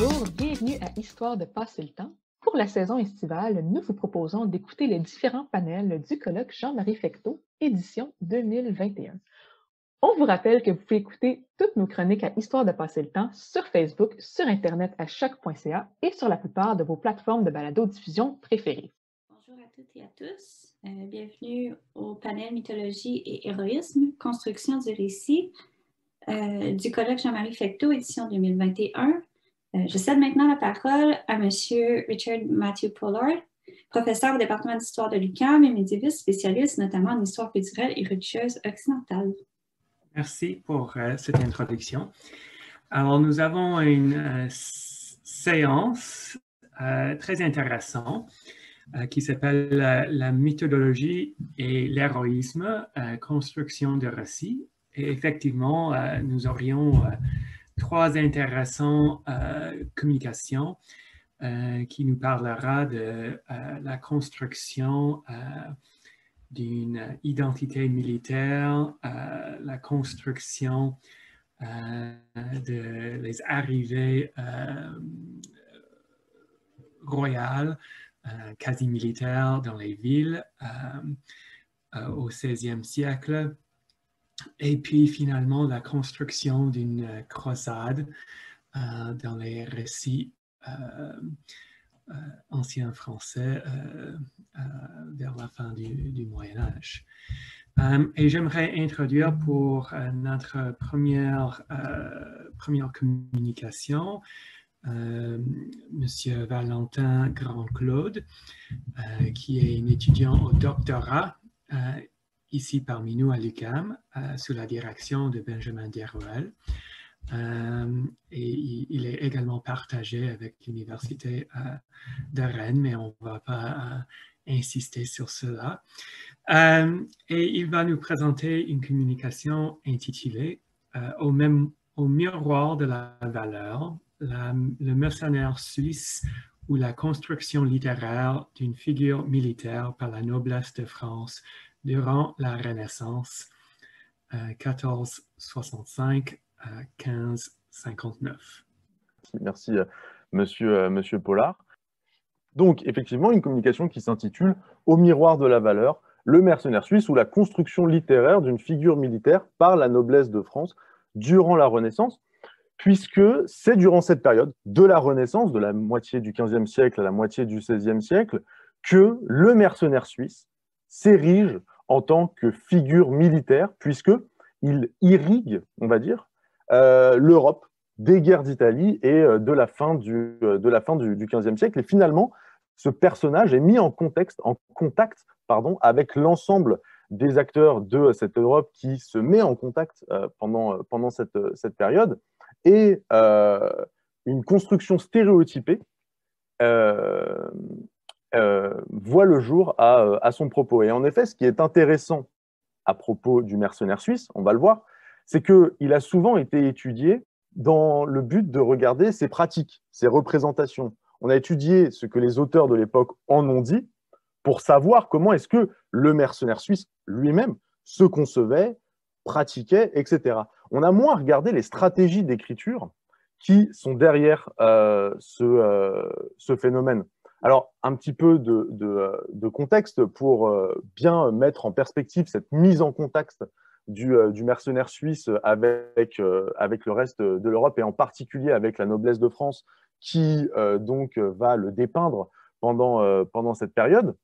Bonjour, bienvenue à Histoire de passer le temps. Pour la saison estivale, nous vous proposons d'écouter les différents panels du colloque Jean-Marie Fecteau, édition 2021. On vous rappelle que vous pouvez écouter toutes nos chroniques à Histoire de passer le temps sur Facebook, sur Internet à choc.ca et sur la plupart de vos plateformes de balado-diffusion préférées. Bonjour à toutes et à tous. Bienvenue au panel Mythologie et héroïsme, construction du récit du colloque Jean-Marie Fecteau, édition 2021. Je cède maintenant la parole à M. Richard Matthew Pollard, professeur au département d'histoire de l'UQAM et médiéviste spécialiste notamment en histoire culturelle et religieuse occidentale. Merci pour cette introduction. Alors, nous avons une séance très intéressante qui s'appelle la méthodologie et l'héroïsme, construction de récits. Et effectivement, nous aurions trois intéressantes communications qui nous parlera de la construction d'une identité militaire, la construction de les arrivées royales, quasi militaires dans les villes au XVIe siècle, et puis finalement la construction d'une croisade dans les récits anciens français vers la fin du Moyen Âge. Et j'aimerais introduire pour notre première communication Monsieur Valentin Grand-Claude, qui est un étudiant au doctorat ici parmi nous à l'UQAM, sous la direction de Benjamin Deruel. Et il est également partagé avec l'Université de Rennes, mais on ne va pas insister sur cela. Et il va nous présenter une communication intitulée au miroir de la valeur, le mercenaire suisse ou la construction littéraire d'une figure militaire par la noblesse de France durant la Renaissance, 1465 à 1559. Merci, monsieur Pollard. Donc, effectivement, une communication qui s'intitule « Au miroir de la valeur, le mercenaire suisse ou la construction littéraire d'une figure militaire par la noblesse de France durant la Renaissance », puisque c'est durant cette période de la Renaissance, de la moitié du XVe siècle à la moitié du XVIe siècle, que le mercenaire suisse s'érige en tant que figure militaire, puisqu'il irrigue, on va dire, l'Europe des guerres d'Italie et de la fin du XVe siècle. Et finalement, ce personnage est mis en contact avec l'ensemble des acteurs de cette Europe qui se met en contact pendant cette période. Et une construction stéréotypée voit le jour à son propos. Et en effet, ce qui est intéressant à propos du mercenaire suisse, on va le voir, c'est qu'il a souvent été étudié dans le but de regarder ses pratiques, ses représentations. On a étudié ce que les auteurs de l'époque en ont dit pour savoir comment est-ce que le mercenaire suisse lui-même se concevait, pratiquait, etc. On a moins regardé les stratégies d'écriture qui sont derrière ce phénomène. Alors, un petit peu de contexte pour bien mettre en perspective cette mise en contact du mercenaire suisse avec le reste de l'Europe et en particulier avec la noblesse de France qui donc va le dépeindre pendant cette période.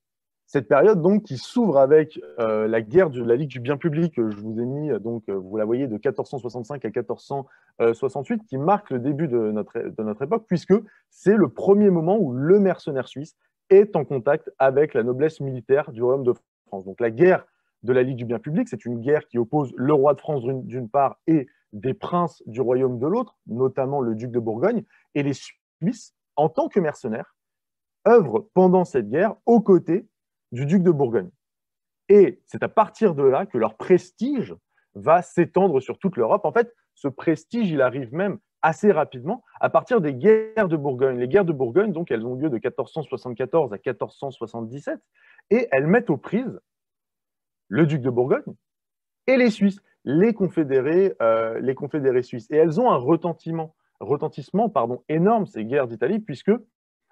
Cette période donc qui s'ouvre avec la guerre de la Ligue du bien public, que je vous ai mis, donc vous la voyez, de 1465 à 1468, qui marque le début de notre époque, puisque c'est le premier moment où le mercenaire suisse est en contact avec la noblesse militaire du royaume de France. Donc la guerre de la Ligue du bien public, c'est une guerre qui oppose le roi de France d'une part et des princes du royaume de l'autre, notamment le duc de Bourgogne, et les Suisses, en tant que mercenaires, œuvrent pendant cette guerre aux côtés du duc de Bourgogne. Et c'est à partir de là que leur prestige va s'étendre sur toute l'Europe. En fait, ce prestige, il arrive même assez rapidement à partir des guerres de Bourgogne. Les guerres de Bourgogne, donc, elles ont lieu de 1474 à 1477, et elles mettent aux prises le duc de Bourgogne et les Suisses, les confédérés suisses. Et elles ont un retentissement retentissement énorme, ces guerres d'Italie, puisque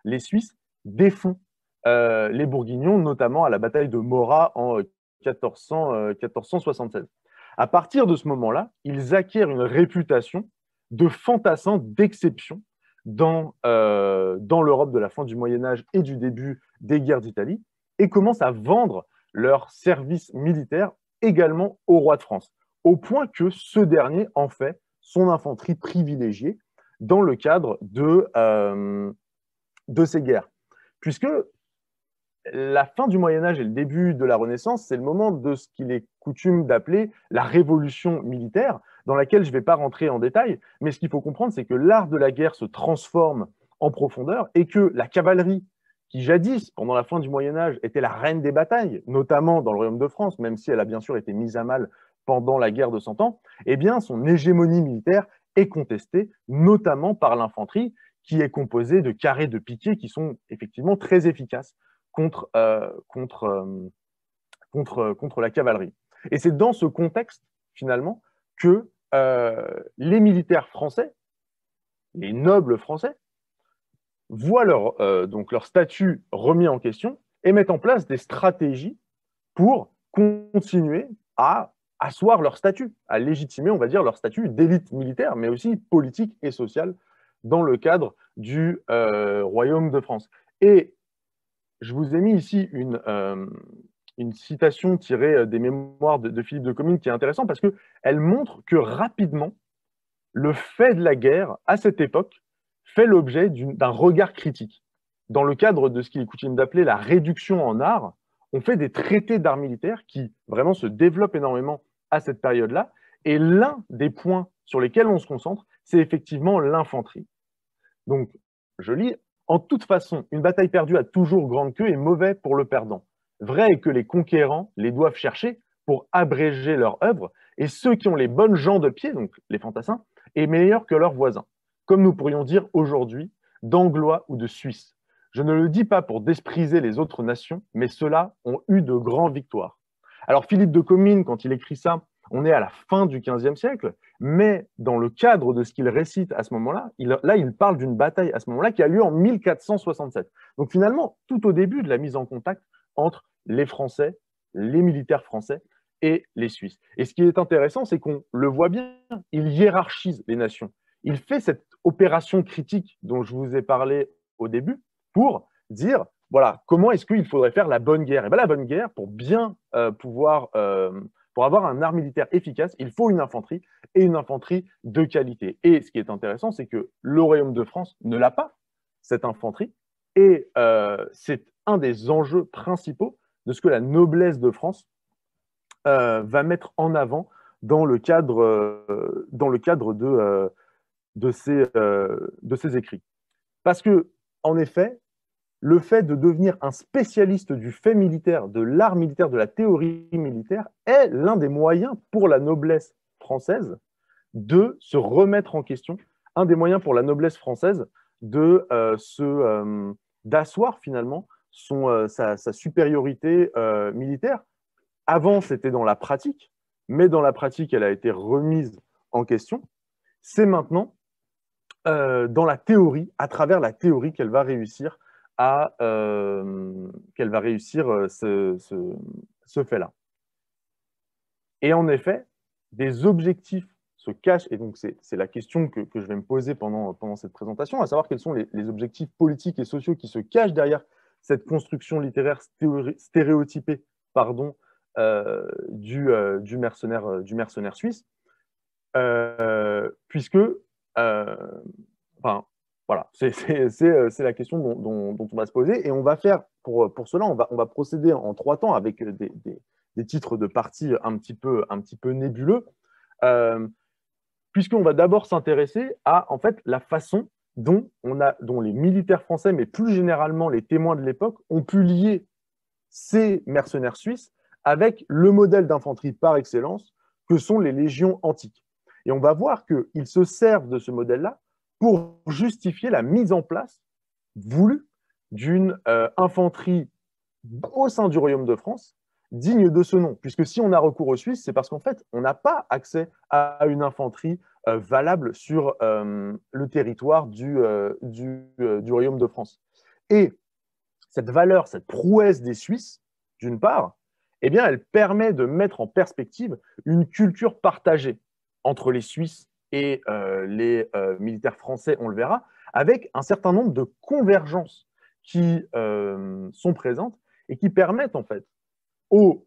les Suisses défont les Bourguignons, notamment à la bataille de Morat en 1476. À partir de ce moment-là, ils acquièrent une réputation de fantassins d'exception dans l'Europe de la fin du Moyen-Âge et du début des guerres d'Italie, et commencent à vendre leurs services militaires également au roi de France, au point que ce dernier en fait son infanterie privilégiée dans le cadre de ces guerres. Puisque la fin du Moyen-Âge et le début de la Renaissance, c'est le moment de ce qu'il est coutume d'appeler la révolution militaire, dans laquelle je ne vais pas rentrer en détail, mais ce qu'il faut comprendre, c'est que l'art de la guerre se transforme en profondeur et que la cavalerie, qui jadis, pendant la fin du Moyen-Âge, était la reine des batailles, notamment dans le Royaume de France, même si elle a bien sûr été mise à mal pendant la guerre de Cent Ans, eh bien, son hégémonie militaire est contestée, notamment par l'infanterie, qui est composée de carrés de piquets qui sont effectivement très efficaces contre la cavalerie. Et c'est dans ce contexte, finalement, que les militaires français, les nobles français, voient leur statut remis en question et mettent en place des stratégies pour continuer à asseoir leur statut, à légitimer, on va dire, leur statut d'élite militaire, mais aussi politique et sociale dans le cadre du Royaume de France. Et je vous ai mis ici une citation tirée des mémoires de Philippe de Comines qui est intéressante parce qu'elle montre que rapidement, le fait de la guerre, à cette époque, fait l'objet d'un regard critique. Dans le cadre de ce qu'il est coutume d'appeler la réduction en art, on fait des traités d'art militaire qui vraiment se développent énormément à cette période-là. Et l'un des points sur lesquels on se concentre, c'est effectivement l'infanterie. Donc, je lis, en toute façon, une bataille perdue a toujours grande queue et mauvais pour le perdant. Vrai est que les conquérants les doivent chercher pour abréger leur œuvre, et ceux qui ont les bonnes gens de pied, donc les fantassins, est meilleur que leurs voisins, comme nous pourrions dire aujourd'hui, d'Anglois ou de Suisses. Je ne le dis pas pour dépriser les autres nations, mais ceux-là ont eu de grandes victoires. Alors Philippe de Comines, quand il écrit ça, on est à la fin du XVe siècle, mais dans le cadre de ce qu'il récite à ce moment-là, il parle d'une bataille à ce moment-là qui a lieu en 1467. Donc finalement, tout au début de la mise en contact entre les Français, les militaires français et les Suisses. Et ce qui est intéressant, c'est qu'on le voit bien, il hiérarchise les nations. Il fait cette opération critique dont je vous ai parlé au début pour dire, voilà, comment est-ce qu'il faudrait faire la bonne guerre? Et bien la bonne guerre, pour bien pour avoir un art militaire efficace, il faut une infanterie et une infanterie de qualité. Et ce qui est intéressant, c'est que le Royaume de France ne l'a pas, cette infanterie, et c'est un des enjeux principaux de ce que la noblesse de France va mettre en avant dans le cadre de ses écrits. Parce que, en effet, le fait de devenir un spécialiste du fait militaire, de l'art militaire, de la théorie militaire, est l'un des moyens pour la noblesse française de se remettre en question, un des moyens pour la noblesse française d'asseoir finalement sa supériorité militaire. Avant, c'était dans la pratique, mais dans la pratique, elle a été remise en question. C'est maintenant dans la théorie, à travers la théorie, qu'elle va réussir ce fait-là. Et en effet, des objectifs se cachent, et donc c'est la question que je vais me poser pendant cette présentation, à savoir quels sont les objectifs politiques et sociaux qui se cachent derrière cette construction littéraire stéréotypée du mercenaire suisse, puisque voilà, c'est la question dont on va se poser, et on va faire, pour cela, on va procéder en 3 temps avec des titres de parties un petit peu nébuleux, puisqu'on va d'abord s'intéresser à en fait, la façon dont les militaires français, mais plus généralement les témoins de l'époque, ont pu lier ces mercenaires suisses avec le modèle d'infanterie par excellence que sont les légions antiques. Et on va voir qu'ils se servent de ce modèle-là pour justifier la mise en place voulue d'une infanterie au sein du Royaume de France, digne de ce nom, puisque si on a recours aux Suisses, c'est parce qu'en fait, on n'a pas accès à une infanterie valable sur le territoire du Royaume de France. Et cette valeur, cette prouesse des Suisses, d'une part, eh bien, elle permet de mettre en perspective une culture partagée entre les Suisses et les militaires français, on le verra, avec un certain nombre de convergences qui sont présentes et qui permettent en fait aux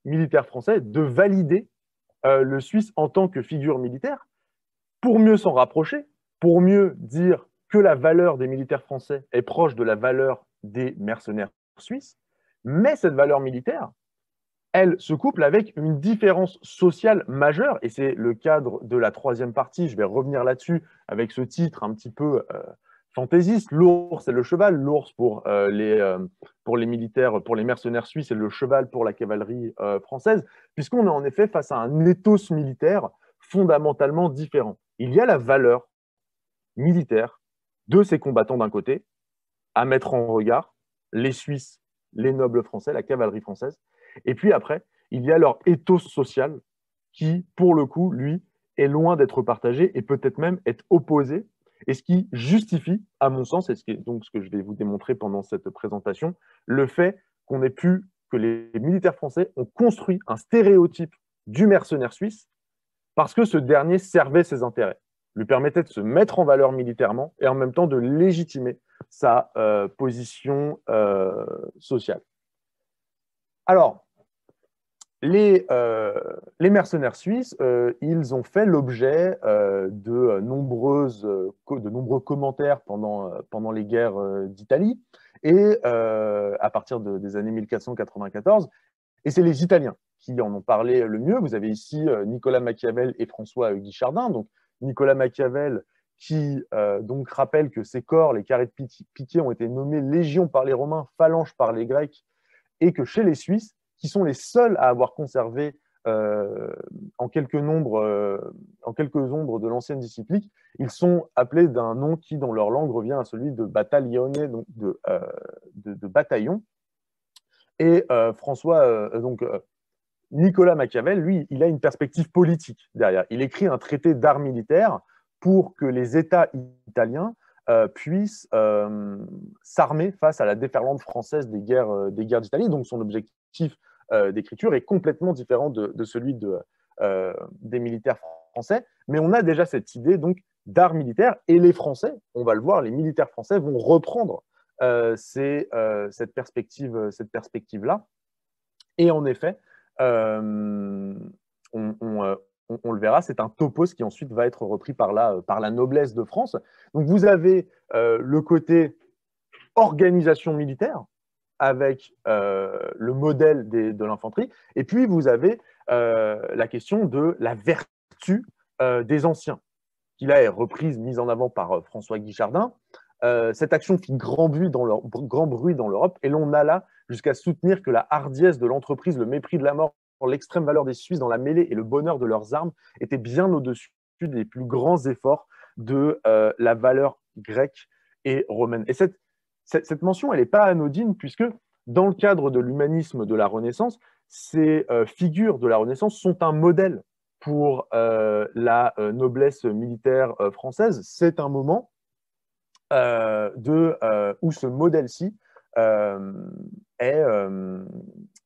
militaires français de valider le Suisse en tant que figure militaire pour mieux s'en rapprocher, pour mieux dire que la valeur des militaires français est proche de la valeur des mercenaires suisses, mais cette valeur militaire, elle se couple avec une différence sociale majeure, et c'est le cadre de la troisième partie, je vais revenir là-dessus avec ce titre un petit peu fantaisiste, l'ours et le cheval, l'ours pour les militaires, pour les mercenaires suisses et le cheval pour la cavalerie française, puisqu'on est en effet face à un ethos militaire fondamentalement différent. Il y a la valeur militaire de ces combattants d'un côté, à mettre en regard les Suisses, les nobles français, la cavalerie française, et puis après, il y a leur ethos social qui, pour le coup, lui, est loin d'être partagé et peut-être même être opposé, et ce qui justifie, à mon sens, et donc ce que je vais vous démontrer pendant cette présentation, le fait que les militaires français ont construit un stéréotype du mercenaire suisse parce que ce dernier servait ses intérêts, lui permettait de se mettre en valeur militairement et en même temps de légitimer sa position sociale. Alors, les mercenaires suisses, ils ont fait l'objet de nombreux commentaires pendant les guerres d'Italie et à partir des années 1494. Et c'est les Italiens qui en ont parlé le mieux. Vous avez ici Nicolas Machiavel et François Guichardin. Donc, Nicolas Machiavel qui donc rappelle que ces corps, les carrés de piquet, ont été nommés légions par les Romains, phalanges par les Grecs, et que chez les Suisses, qui sont les seuls à avoir conservé en quelques nombres de l'ancienne discipline, ils sont appelés d'un nom qui, dans leur langue, revient à celui de battaglione, donc de bataillon. Et Nicolas Machiavel, lui, il a une perspective politique derrière. Il écrit un traité d'art militaire pour que les États italiens puissent s'armer face à la déferlante française des guerres d'Italie. Donc son objectif d'écriture est complètement différent de celui des militaires français. Mais on a déjà cette idée donc d'art militaire, et les Français, on va le voir, les militaires français vont reprendre cette perspective-là. Et en effet, on le verra, c'est un topos qui ensuite va être repris par la noblesse de France. Donc vous avez le côté organisation militaire avec le modèle de l'infanterie, et puis vous avez la question de la vertu des anciens, qui là est reprise, mise en avant par François Guichardin. Cette action fit grand bruit dans l'Europe, et l'on alla jusqu'à soutenir que la hardiesse de l'entreprise, le mépris de la mort, l'extrême valeur des Suisses dans la mêlée et le bonheur de leurs armes étaient bien au-dessus des plus grands efforts de la valeur grecque et romaine. Et cette mention, elle n'est pas anodine, puisque dans le cadre de l'humanisme de la Renaissance, ces figures de la Renaissance sont un modèle pour la noblesse militaire française. C'est un moment où ce modèle-ci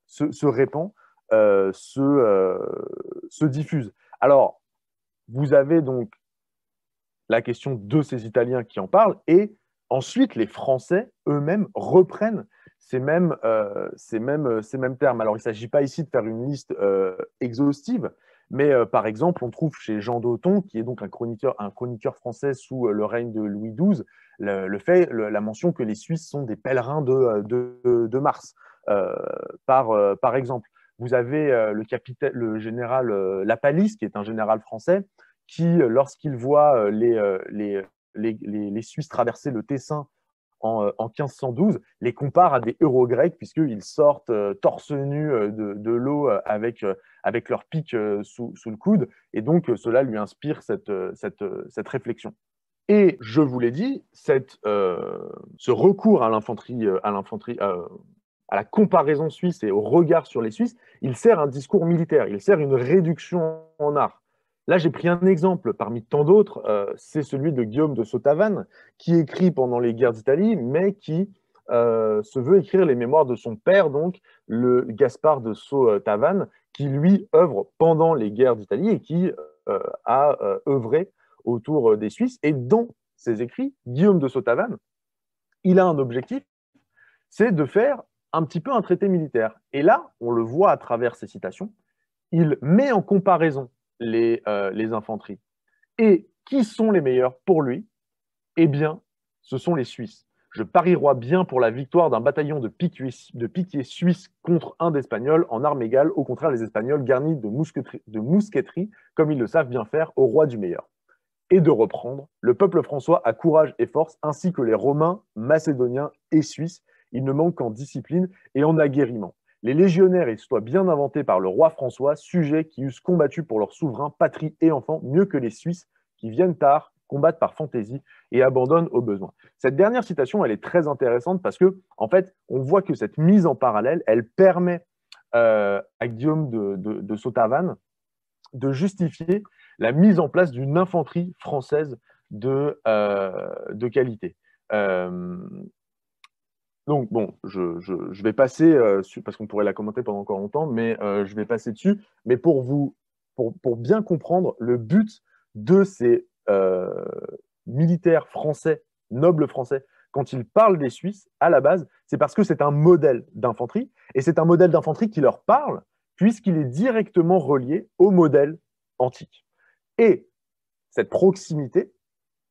se répand, se diffuse. Alors, vous avez donc la question de ces Italiens qui en parlent, et ensuite les Français eux-mêmes reprennent ces mêmes termes. Alors, il ne s'agit pas ici de faire une liste exhaustive, mais par exemple, on trouve chez Jean d'Othon, qui est donc un chroniqueur français sous le règne de Louis XII, la mention que les Suisses sont des pèlerins de Mars, par exemple. Vous avez le général Lapalisse, qui est un général français, qui, lorsqu'il voit les Suisses traverser le Tessin en 1512, les compare à des héros grecs, puisqu'ils sortent torse nu de l'eau avec leur pique sous le coude, et donc cela lui inspire cette réflexion. Et je vous l'ai dit, ce recours à à la comparaison suisse et au regard sur les Suisses, il sert un discours militaire, il sert une réduction en art. Là, j'ai pris un exemple parmi tant d'autres, c'est celui de Guillaume de Saint-Tavannes, qui écrit pendant les guerres d'Italie, mais qui se veut écrire les mémoires de son père, donc le Gaspard de Saint-Tavannes, qui lui œuvre pendant les guerres d'Italie et qui a œuvré autour des Suisses. Et dans ses écrits, Guillaume de Saint-Tavannes, il a un objectif, c'est de faire un petit peu un traité militaire. Et là, on le voit à travers ses citations, il met en comparaison les infanteries. Et qui sont les meilleurs pour lui? Eh bien, ce sont les Suisses. Je parierais bien pour la victoire d'un bataillon de piquiers suisses contre un d'Espagnols en armes égales. Au contraire, les Espagnols garnis de mousqueterie, comme ils le savent bien faire, au roi du meilleur. Et de reprendre, le peuple françois a courage et force, ainsi que les Romains, Macédoniens et Suisses. Il ne manque qu'en discipline et en aguerriment. Les légionnaires y soient bien inventés par le roi François, sujets qui eussent combattu pour leur souverain, patrie et enfants, mieux que les Suisses qui viennent tard, combattent par fantaisie et abandonnent au besoin. Cette dernière citation, elle est très intéressante parce que, en fait, on voit que cette mise en parallèle, elle permet à Guillaume de Saint-Tavannes de justifier la mise en place d'une infanterie française de qualité. Donc, bon, je vais passer, parce qu'on pourrait la commenter pendant encore longtemps, mais je vais passer dessus. Mais pour bien comprendre le but de ces militaires français, nobles français, quand ils parlent des Suisses, à la base, c'est parce que c'est un modèle d'infanterie, et c'est un modèle d'infanterie qui leur parle, puisqu'il est directement relié au modèle antique. Et cette proximité,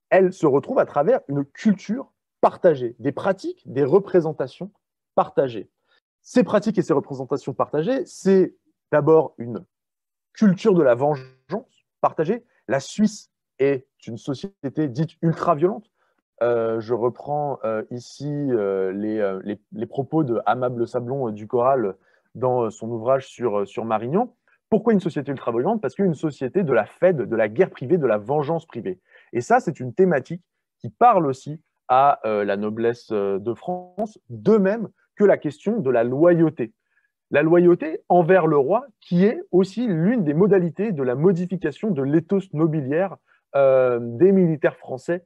elle se retrouve à travers une culture partagées, des pratiques, des représentations partagées. Ces pratiques et ces représentations partagées, c'est d'abord une culture de la vengeance partagée. La Suisse est une société dite ultra-violente. Je reprends ici les propos de Amable Sablon du Corral dans son ouvrage sur Marignan. Pourquoi une société ultra-violente? Parce qu'une société de la Fed, de la guerre privée, de la vengeance privée. Et ça, c'est une thématique qui parle aussi à la noblesse de France, de même que la question de la loyauté. La loyauté envers le roi, qui est aussi l'une des modalités de la modification de l'éthos nobiliaire des militaires français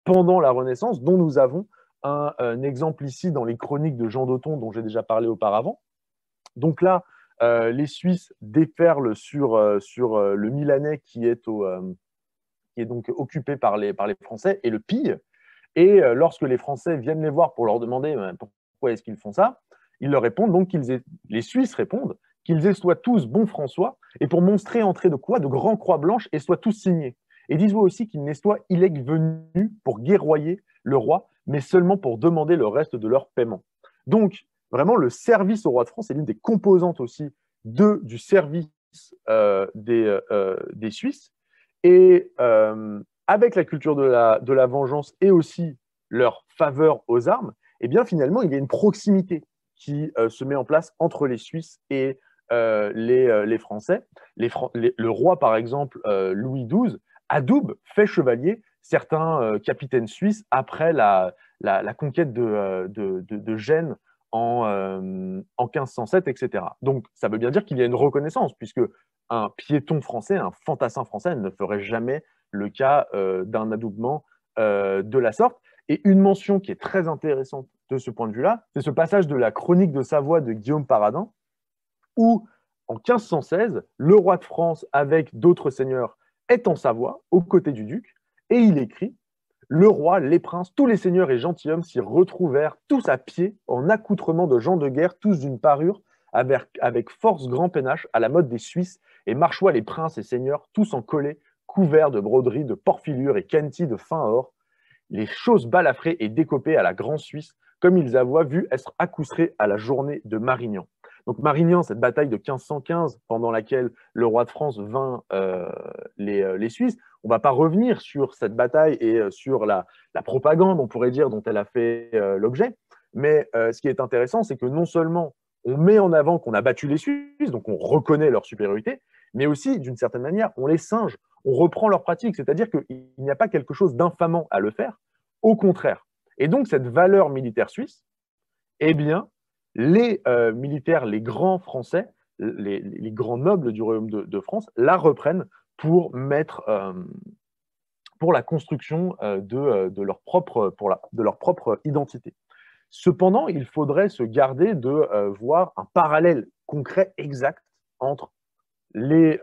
pendant la Renaissance, dont nous avons un exemple ici dans les chroniques de Jean d'Othon, dont j'ai déjà parlé auparavant. Donc là, les Suisses déferlent sur le Milanais qui est donc occupé par les Français et le pillent. Et lorsque les Français viennent les voir pour leur demander pourquoi est-ce qu'ils font ça, ils leur répondent donc les Suisses répondent qu'ils soient tous bons François, et pour montrer entrée de quoi? De grands croix blanches, et soient tous signés. Et dis-moi aussi qu'ils ne soient illeg venus pour guerroyer le roi, mais seulement pour demander le reste de leur paiement. Donc, vraiment, le service au roi de France est l'une des composantes aussi du service des Suisses. Et avec la culture de la vengeance et aussi leur faveur aux armes, eh bien finalement, il y a une proximité qui se met en place entre les Suisses et les Français. Le roi, par exemple, Louis XII, adoube, fait chevalier certains capitaines suisses après la conquête de Gênes en 1507, etc. Donc, ça veut bien dire qu'il y a une reconnaissance, puisque un piéton français, un fantassin français ne ferait jamais le cas d'un adoubement de la sorte. Et une mention qui est très intéressante de ce point de vue-là, c'est ce passage de la chronique de Savoie de Guillaume Paradin, où en 1516, le roi de France, avec d'autres seigneurs, est en Savoie, aux côtés du duc, et il écrit « Le roi, les princes, tous les seigneurs et gentilshommes s'y retrouvèrent, tous à pied, en accoutrement de gens de guerre, tous d'une parure, avec force grand pénache, à la mode des Suisses, et marchoient les princes et seigneurs, tous en collés, couverts de broderies, de porphyllures et cantis de fin or, les choses balafrées et décopées à la grande Suisse, comme ils avaient vu être accoustrés à la journée de Marignan. » Donc Marignan, cette bataille de 1515, pendant laquelle le roi de France vainc les Suisses, on ne va pas revenir sur cette bataille et sur la propagande, on pourrait dire, dont elle a fait l'objet. Mais ce qui est intéressant, c'est que non seulement on met en avant qu'on a battu les Suisses, donc on reconnaît leur supériorité, mais aussi, d'une certaine manière, on les singe, on reprend leurs pratiques, c'est-à-dire qu'il n'y a pas quelque chose d'infamant à le faire, au contraire. Et donc, cette valeur militaire suisse, eh bien, les militaires, les grands Français, les grands nobles du royaume de France, la reprennent pour pour la construction de leur propre identité. Cependant, il faudrait se garder de voir un parallèle concret exact entre les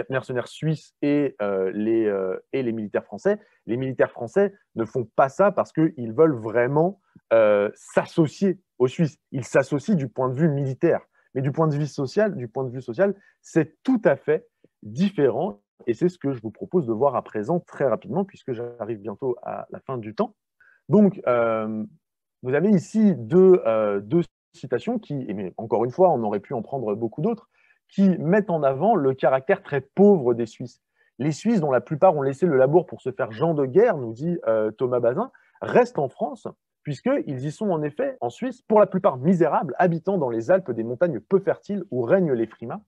mercenaires suisses et les militaires français. Les militaires français ne font pas ça parce qu'ils veulent vraiment s'associer aux Suisses. Ils s'associent du point de vue militaire. Mais du point de vue social, c'est tout à fait différent. Et c'est ce que je vous propose de voir à présent très rapidement, puisque j'arrive bientôt à la fin du temps. Donc, vous avez ici deux citations qui, mais encore une fois, on aurait pu en prendre beaucoup d'autres, qui mettent en avant le caractère très pauvre des Suisses. Les Suisses, dont la plupart ont laissé le labour pour se faire gens de guerre, nous dit Thomas Bazin, restent en France, puisqu'ils y sont en effet, en Suisse, pour la plupart misérables, habitant dans les Alpes des montagnes peu fertiles où règnent les frimas.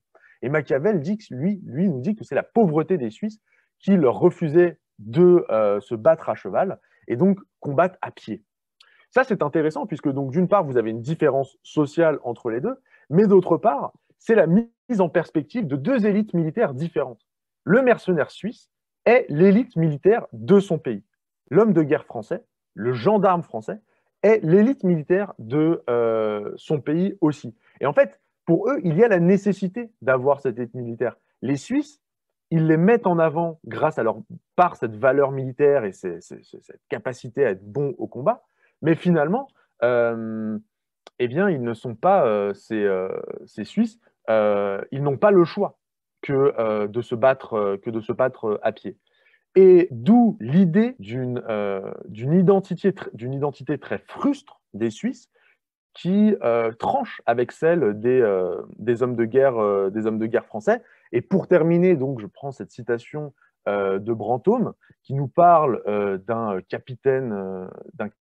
Et Machiavel dit que, lui nous dit que c'est la pauvreté des Suisses qui leur refusait de se battre à cheval et donc combattre à pied. Ça, c'est intéressant, puisque donc d'une part, vous avez une différence sociale entre les deux, mais d'autre part, c'est la mise en perspective de deux élites militaires différentes. Le mercenaire suisse est l'élite militaire de son pays. L'homme de guerre français, le gendarme français, est l'élite militaire de son pays aussi. Et en fait, pour eux, il y a la nécessité d'avoir cette élite militaire. Les Suisses, ils les mettent en avant par cette valeur militaire et cette capacité à être bons au combat, mais finalement, eh bien, ils ne sont pas, ces Suisses, ils n'ont pas le choix que de se battre à pied. Et d'où l'idée d'une identité très frustre des Suisses qui tranche avec celle des hommes de guerre français. Et pour terminer, donc, je prends cette citation de Brantôme qui nous parle d'un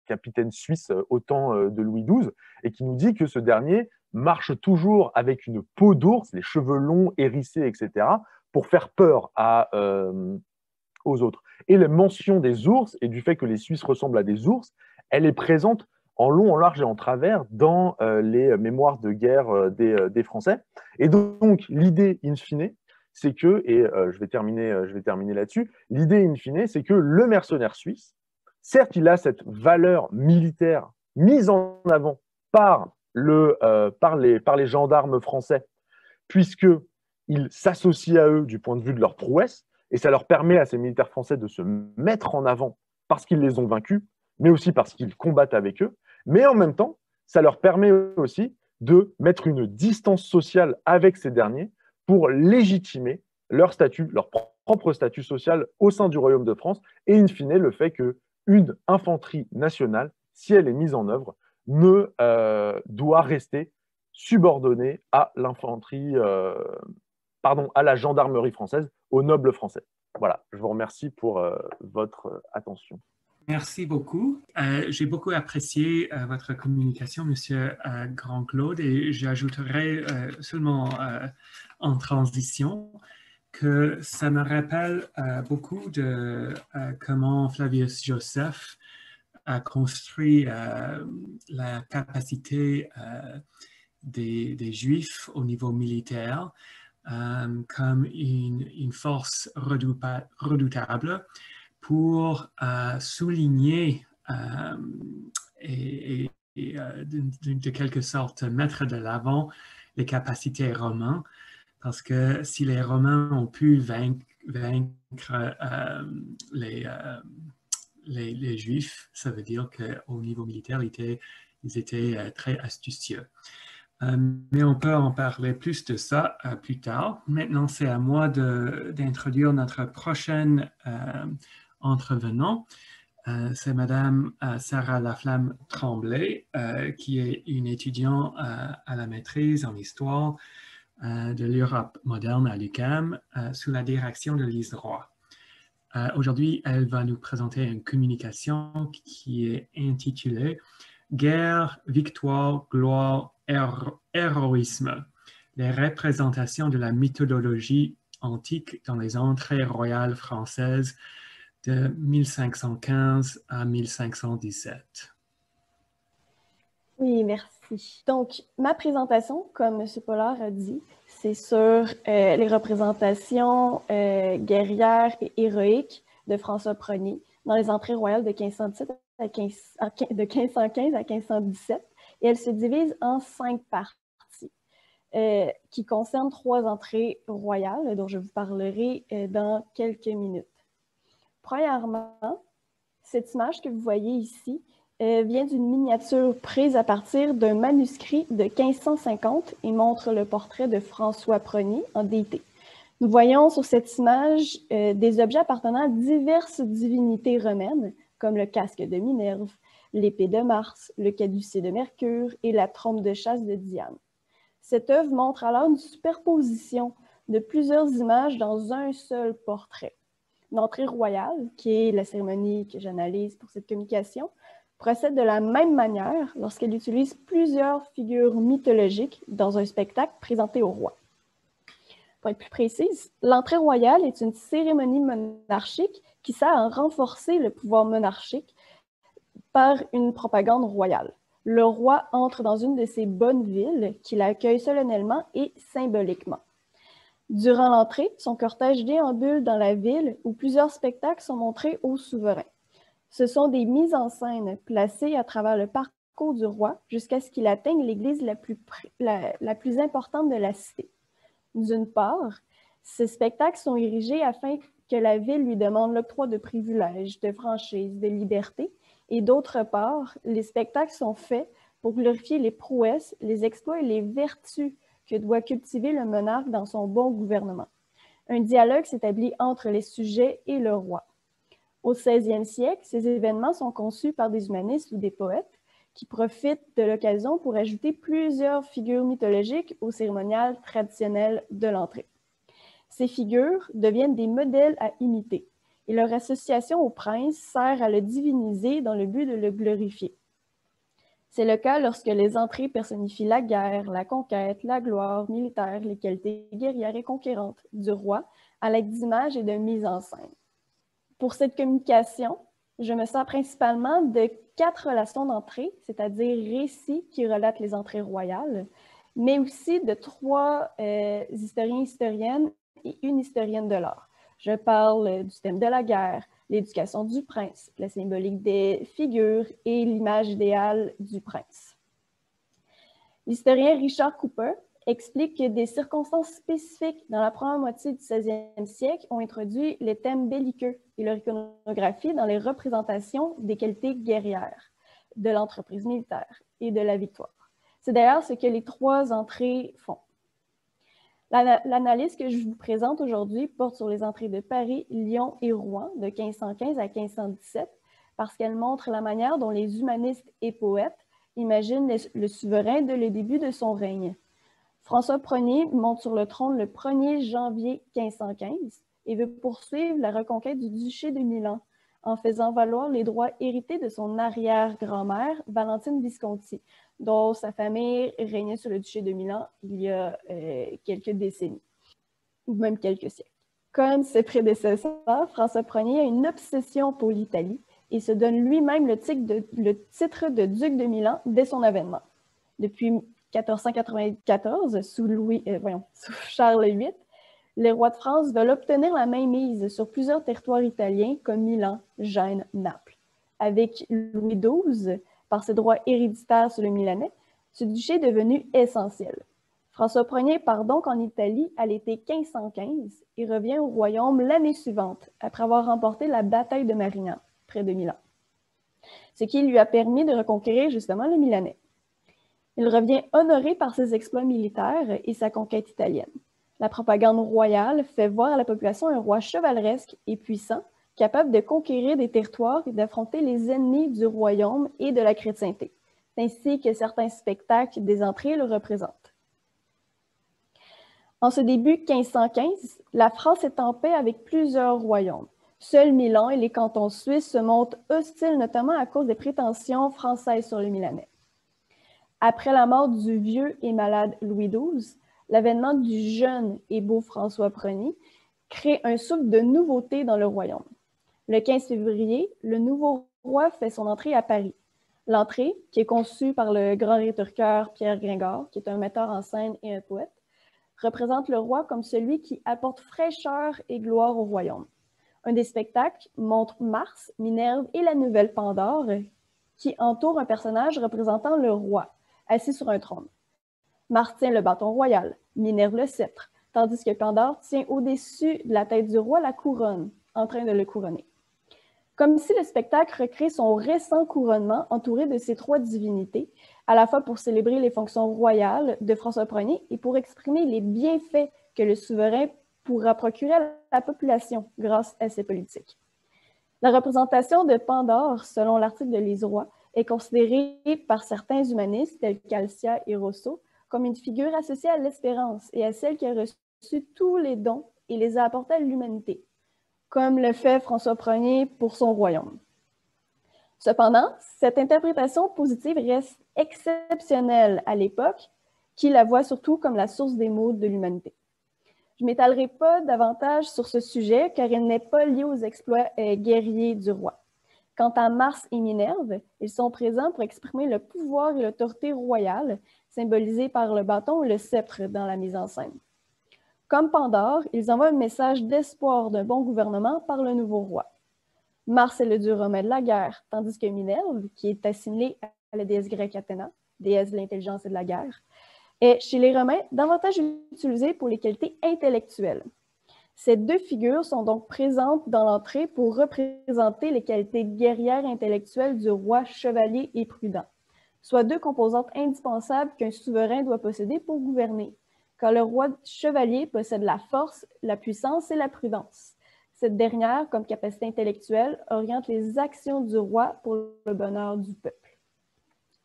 capitaine suisse au temps de Louis XII et qui nous dit que ce dernier marche toujours avec une peau d'ours, les cheveux longs, hérissés, etc., pour faire peur aux autres. Et la mention des ours et du fait que les Suisses ressemblent à des ours, elle est présente en long, en large et en travers dans les mémoires de guerre des Français. Et donc, l'idée in fine, c'est que, et je vais terminer là-dessus, l'idée in fine, c'est que le mercenaire suisse, certes, il a cette valeur militaire mise en avant par les gendarmes français, puisqu'ils s'associent à eux du point de vue de leur prouesse, et ça leur permet à ces militaires français de se mettre en avant parce qu'ils les ont vaincus, mais aussi parce qu'ils combattent avec eux. Mais en même temps, ça leur permet aussi de mettre une distance sociale avec ces derniers pour légitimer leur propre statut social au sein du Royaume de France, et in fine, le fait qu'une infanterie nationale, si elle est mise en œuvre, ne doit rester subordonnée à à la gendarmerie française, aux nobles français. Voilà, je vous remercie pour votre attention. Merci beaucoup. J'ai beaucoup apprécié votre communication, Monsieur Grand-Claude, et j'ajouterai seulement en transition que ça me rappelle beaucoup de comment Flavius Joseph a construit la capacité des Juifs au niveau militaire comme une force redoutable pour souligner et de quelque sorte mettre de l'avant les capacités romaines, parce que si les Romains ont pu vaincre les Juifs, ça veut dire qu'au niveau militaire, ils étaient très astucieux. Mais on peut en parler plus de ça plus tard. Maintenant, c'est à moi d'introduire notre prochaine intervenant. C'est Madame Sarah Laflamme Tremblay, qui est une étudiante à la maîtrise en histoire de l'Europe moderne à l'UQAM, sous la direction de Lise Roy. Aujourd'hui, elle va nous présenter une communication qui est intitulée « Guerre, victoire, gloire, héroïsme, les représentations de la mythologie antique dans les entrées royales françaises de 1515 à 1517. » Oui, merci. Merci. Donc, ma présentation, comme M. Pollard a dit, c'est sur les représentations guerrières et héroïques de François Ier dans les entrées royales de 1517 de 1515 à 1517. Et elle se divise en 5 parties qui concernent 3 entrées royales dont je vous parlerai dans quelques minutes. Premièrement, cette image que vous voyez ici vient d'une miniature prise à partir d'un manuscrit de 1550 et montre le portrait de François Ier en déité. Nous voyons sur cette image des objets appartenant à diverses divinités romaines, comme le casque de Minerve, l'épée de Mars, le caducée de Mercure et la trompe de chasse de Diane. Cette œuvre montre alors une superposition de plusieurs images dans un seul portrait. L'entrée royale, qui est la cérémonie que j'analyse pour cette communication, procède de la même manière lorsqu'elle utilise plusieurs figures mythologiques dans un spectacle présenté au roi. Pour être plus précise, l'entrée royale est une cérémonie monarchique qui sert à renforcer le pouvoir monarchique par une propagande royale. Le roi entre dans une de ces bonnes villes qui l'accueille solennellement et symboliquement. Durant l'entrée, son cortège déambule dans la ville où plusieurs spectacles sont montrés au souverain. Ce sont des mises en scène placées à travers le parcours du roi jusqu'à ce qu'il atteigne l'église la plus importante de la cité. D'une part, ces spectacles sont érigés afin que la ville lui demande l'octroi de privilèges, de franchises, de liberté, et d'autre part, les spectacles sont faits pour glorifier les prouesses, les exploits et les vertus que doit cultiver le monarque dans son bon gouvernement. Un dialogue s'établit entre les sujets et le roi. Au 16e siècle, ces événements sont conçus par des humanistes ou des poètes qui profitent de l'occasion pour ajouter plusieurs figures mythologiques au cérémonial traditionnel de l'entrée. Ces figures deviennent des modèles à imiter et leur association au prince sert à le diviniser dans le but de le glorifier. C'est le cas lorsque les entrées personnifient la guerre, la conquête, la gloire militaire, les qualités guerrières et conquérantes du roi à l'aide d'images et de mise en scène. Pour cette communication, je me sers principalement de 4 relations d'entrée, c'est-à-dire récits qui relatent les entrées royales, mais aussi de 3 historiens et historiennes et une historienne de l'art. Je parle du thème de la guerre, l'éducation du prince, la symbolique des figures et l'image idéale du prince. L'historien Richard Cooper explique que des circonstances spécifiques dans la première moitié du 16e siècle ont introduit les thèmes belliqueux et leur iconographie dans les représentations des qualités guerrières, de l'entreprise militaire et de la victoire. C'est d'ailleurs ce que les 3 entrées font. L'analyse que je vous présente aujourd'hui porte sur les entrées de Paris, Lyon et Rouen de 1515 à 1517 parce qu'elle montre la manière dont les humanistes et poètes imaginent le souverain dès le début de son règne. François Ier monte sur le trône le 1er janvier 1515 et veut poursuivre la reconquête du duché de Milan en faisant valoir les droits hérités de son arrière-grand-mère, Valentine Visconti, dont sa famille régnait sur le duché de Milan il y a quelques décennies, ou même quelques siècles. Comme ses prédécesseurs, François Ier a une obsession pour l'Italie et se donne lui-même le titre de duc de Milan dès son avènement. Depuis 1494, sous Charles VIII, les rois de France veulent obtenir la mainmise sur plusieurs territoires italiens comme Milan, Gênes, Naples. Avec Louis XII, par ses droits héréditaires sur le Milanais, ce duché est devenu essentiel. François Ier part donc en Italie à l'été 1515 et revient au royaume l'année suivante, après avoir remporté la bataille de Marignan, près de Milan, ce qui lui a permis de reconquérir justement le Milanais. Il revient honoré par ses exploits militaires et sa conquête italienne. La propagande royale fait voir à la population un roi chevaleresque et puissant, capable de conquérir des territoires et d'affronter les ennemis du royaume et de la chrétienté, ainsi que certains spectacles des entrées le représentent. En ce début 1515, la France est en paix avec plusieurs royaumes. Seuls Milan et les cantons suisses se montrent hostiles, notamment à cause des prétentions françaises sur le Milanais. Après la mort du vieux et malade Louis XII, l'avènement du jeune et beau François Ier crée un souffle de nouveauté dans le royaume. Le 15 février, le nouveau roi fait son entrée à Paris. L'entrée, qui est conçue par le grand rhétoriqueur Pierre Gringard, qui est un metteur en scène et un poète, représente le roi comme celui qui apporte fraîcheur et gloire au royaume. Un des spectacles montre Mars, Minerve et la nouvelle Pandore qui entourent un personnage représentant le roi, assis sur un trône. Mars tient le bâton royal, Minerve le sceptre, tandis que Pandore tient au-dessus de la tête du roi la couronne, en train de le couronner. Comme si le spectacle recrée son récent couronnement entouré de ces trois divinités, à la fois pour célébrer les fonctions royales de François Ier et pour exprimer les bienfaits que le souverain pourra procurer à la population grâce à ses politiques. La représentation de Pandore, selon l'article de Lise Roy, est considérée par certains humanistes, tels qu'Alcia et Rousseau, comme une figure associée à l'espérance et à celle qui a reçu tous les dons et les a apportés à l'humanité, comme le fait François Ier pour son royaume. Cependant, cette interprétation positive reste exceptionnelle à l'époque, qui la voit surtout comme la source des maux de l'humanité. Je ne m'étalerai pas davantage sur ce sujet, car il n'est pas lié aux exploits guerriers du roi. Quant à Mars et Minerve, ils sont présents pour exprimer le pouvoir et l'autorité royale, symbolisés par le bâton et le sceptre dans la mise en scène. Comme Pandore, ils envoient un message d'espoir d'un bon gouvernement par le nouveau roi. Mars est le dieu romain de la guerre, tandis que Minerve, qui est assimilée à la déesse grecque Athéna, déesse de l'intelligence et de la guerre, est chez les Romains davantage utilisée pour les qualités intellectuelles. Ces deux figures sont donc présentes dans l'entrée pour représenter les qualités guerrières et intellectuelles du roi chevalier et prudent, soit deux composantes indispensables qu'un souverain doit posséder pour gouverner, car le roi chevalier possède la force, la puissance et la prudence. Cette dernière, comme capacité intellectuelle, oriente les actions du roi pour le bonheur du peuple.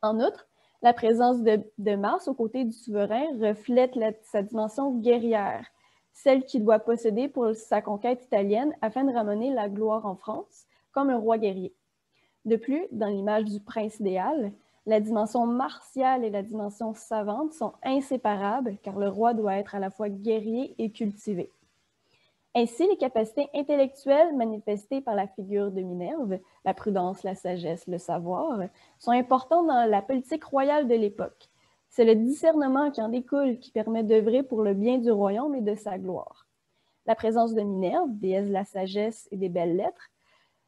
En outre, la présence de Mars aux côtés du souverain reflète sa dimension guerrière, celle qu'il doit posséder pour sa conquête italienne afin de ramener la gloire en France, comme un roi guerrier. De plus, dans l'image du prince idéal, la dimension martiale et la dimension savante sont inséparables car le roi doit être à la fois guerrier et cultivé. Ainsi, les capacités intellectuelles manifestées par la figure de Minerve, la prudence, la sagesse, le savoir, sont importantes dans la politique royale de l'époque. C'est le discernement qui en découle qui permet d'œuvrer pour le bien du royaume et de sa gloire. La présence de Minerve, déesse de la sagesse et des belles lettres,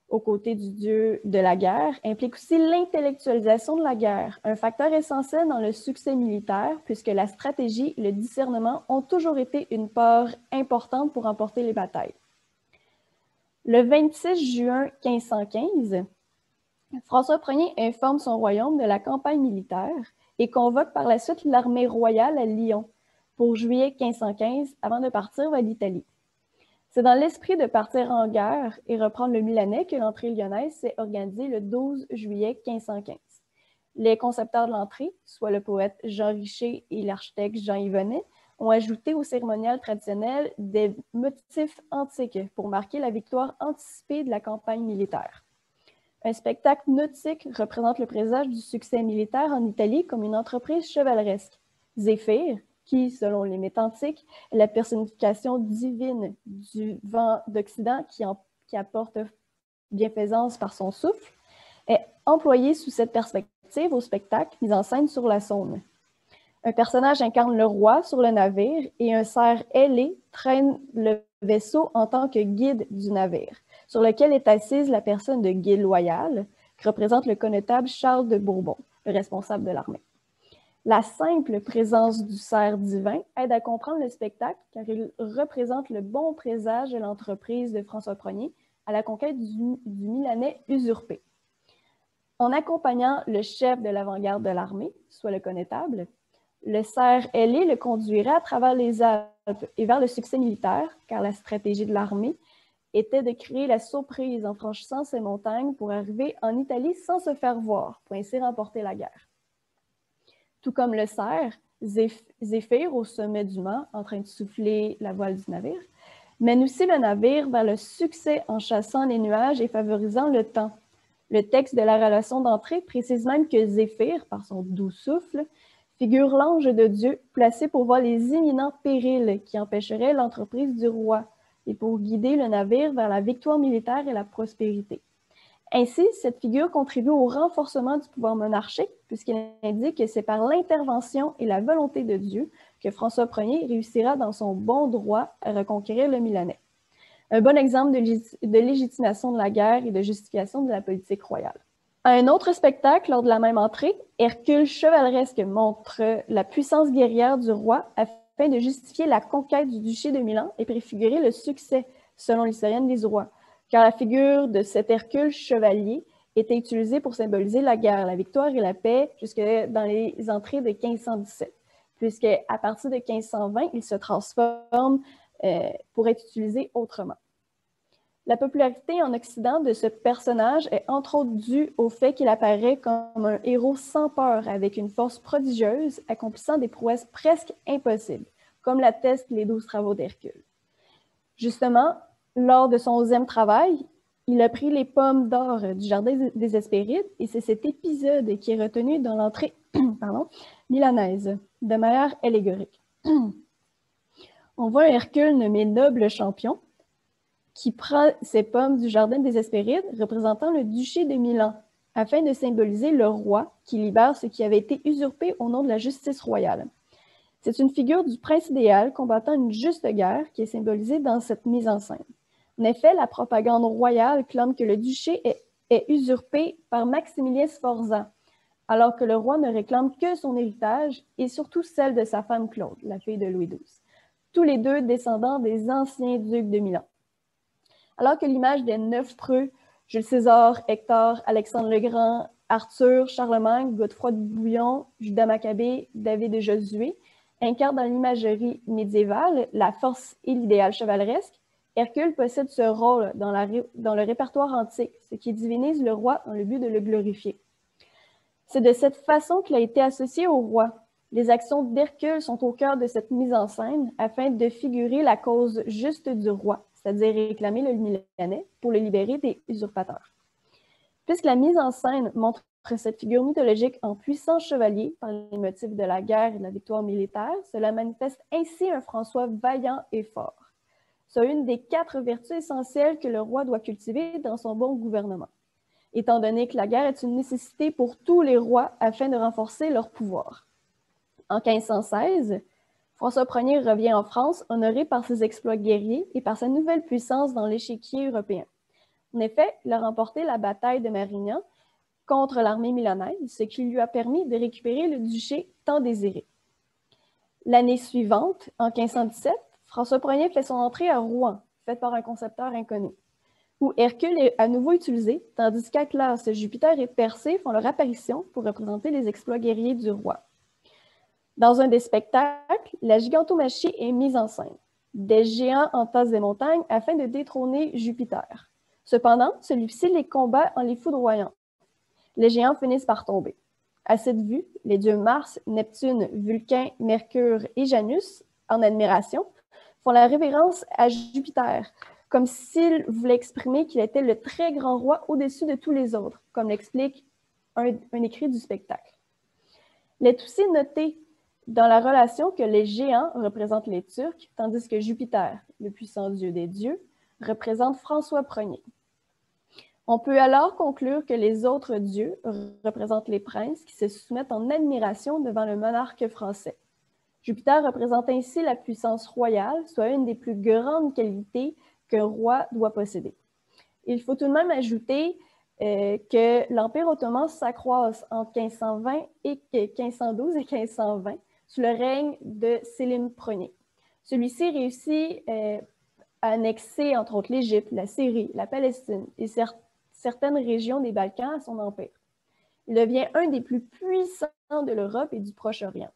aux côtés du dieu de la guerre, implique aussi l'intellectualisation de la guerre, un facteur essentiel dans le succès militaire, puisque la stratégie et le discernement ont toujours été une part importante pour remporter les batailles. Le 26 juin 1515, François Ier informe son royaume de la campagne militaire et convoque par la suite l'armée royale à Lyon pour juillet 1515 avant de partir vers l'Italie. C'est dans l'esprit de partir en guerre et reprendre le Milanais que l'entrée lyonnaise s'est organisée le 12 juillet 1515. Les concepteurs de l'entrée, soit le poète Jean Richer et l'architecte Jean Yvonnet, ont ajouté au cérémonial traditionnel des motifs antiques pour marquer la victoire anticipée de la campagne militaire. Un spectacle nautique représente le présage du succès militaire en Italie comme une entreprise chevaleresque. Zéphyr, qui, selon les mythes antiques, est la personnification divine du vent d'Occident qui apporte bienfaisance par son souffle, est employé sous cette perspective au spectacle mis en scène sur la Saône. Un personnage incarne le roi sur le navire et un cerf ailé traîne le vaisseau en tant que guide du navire, sur lequel est assise la personne de Guy Loyal, qui représente le connétable Charles de Bourbon, le responsable de l'armée. La simple présence du cerf divin aide à comprendre le spectacle car il représente le bon présage de l'entreprise de François Ier à la conquête du Milanais usurpé. En accompagnant le chef de l'avant-garde de l'armée, soit le connétable, le cerf ailé le conduirait à travers les Alpes et vers le succès militaire, car la stratégie de l'armée était de créer la surprise en franchissant ces montagnes pour arriver en Italie sans se faire voir, pour ainsi remporter la guerre. Tout comme le cerf, Zéphyr, au sommet du mât, en train de souffler la voile du navire, mène aussi le navire vers le succès en chassant les nuages et favorisant le temps. Le texte de la relation d'entrée précise même que Zéphyr, par son doux souffle, figure l'ange de Dieu placé pour voir les imminents périls qui empêcheraient l'entreprise du roi et pour guider le navire vers la victoire militaire et la prospérité. Ainsi, cette figure contribue au renforcement du pouvoir monarchique, puisqu'il indique que c'est par l'intervention et la volonté de Dieu que François Ier réussira dans son bon droit à reconquérir le Milanais. Un bon exemple de légitimation de la guerre et de justification de la politique royale. À un autre spectacle, lors de la même entrée, Hercule chevaleresque montre la puissance guerrière du roi afin de justifier la conquête du duché de Milan et préfigurer le succès, selon l'historienne Lise Roy, car la figure de cet Hercule chevalier était utilisée pour symboliser la guerre, la victoire et la paix jusque dans les entrées de 1517, puisqu'à partir de 1520, il se transforme pour être utilisé autrement. La popularité en Occident de ce personnage est entre autres due au fait qu'il apparaît comme un héros sans peur, avec une force prodigieuse, accomplissant des prouesses presque impossibles, comme l'attestent les 12 travaux d'Hercule. Justement, lors de son 11e travail, il a pris les pommes d'or du Jardin des Hespérides, et c'est cet épisode qui est retenu dans l'entrée milanaise, de manière allégorique. On voit Hercule nommé noble champion, qui prend ces pommes du Jardin des Hespérides, représentant le duché de Milan, afin de symboliser le roi qui libère ce qui avait été usurpé au nom de la justice royale. C'est une figure du prince idéal combattant une juste guerre qui est symbolisée dans cette mise en scène. En effet, la propagande royale clame que le duché est usurpé par Maximilien Sforza, alors que le roi ne réclame que son héritage et surtout celle de sa femme Claude, la fille de Louis XII, tous les deux descendants des anciens ducs de Milan. Alors que l'image des 9 preux, Jules César, Hector, Alexandre le Grand, Arthur, Charlemagne, Godefroy de Bouillon, Judas Maccabée, David de Josué, incarne dans l'imagerie médiévale la force et l'idéal chevaleresque, Hercule possède ce rôle dans le répertoire antique, ce qui divinise le roi dans le but de le glorifier. C'est de cette façon qu'il a été associé au roi. Les actions d'Hercule sont au cœur de cette mise en scène afin de figurer la cause juste du roi, c'est-à-dire réclamer le Milanais pour le libérer des usurpateurs. Puisque la mise en scène montre cette figure mythologique en puissant chevalier par les motifs de la guerre et de la victoire militaire, cela manifeste ainsi un François vaillant et fort. C'est une des 4 vertus essentielles que le roi doit cultiver dans son bon gouvernement, étant donné que la guerre est une nécessité pour tous les rois afin de renforcer leur pouvoir. En 1516, François Ier revient en France, honoré par ses exploits guerriers et par sa nouvelle puissance dans l'échiquier européen. En effet, il a remporté la bataille de Marignan contre l'armée milanaise, ce qui lui a permis de récupérer le duché tant désiré. L'année suivante, en 1517, François Ier fait son entrée à Rouen, faite par un concepteur inconnu, où Hercule est à nouveau utilisé, tandis qu'Atlas, Jupiter et Persée font leur apparition pour représenter les exploits guerriers du roi. Dans un des spectacles, la gigantomachie est mise en scène. Des géants entassent des montagnes afin de détrôner Jupiter. Cependant, celui-ci les combat en les foudroyant. Les géants finissent par tomber. À cette vue, les dieux Mars, Neptune, Vulcain, Mercure et Janus, en admiration, font la révérence à Jupiter, comme s'il voulait exprimer qu'il était le très grand roi au-dessus de tous les autres, comme l'explique un écrit du spectacle. Il est aussi noté dans la relation que les géants représentent les Turcs, tandis que Jupiter, le puissant dieu des dieux, représente François Ier. On peut alors conclure que les autres dieux représentent les princes qui se soumettent en admiration devant le monarque français. Jupiter représente ainsi la puissance royale, soit une des plus grandes qualités qu'un roi doit posséder. Il faut tout de même ajouter que l'Empire ottoman s'accroisse entre 1520 et 1512 et 1520 sous le règne de Sélim Ier. Celui-ci réussit à annexer, entre autres, l'Égypte, la Syrie, la Palestine et certaines régions des Balkans à son empire. Il devient un des plus puissants de l'Europe et du Proche-Orient.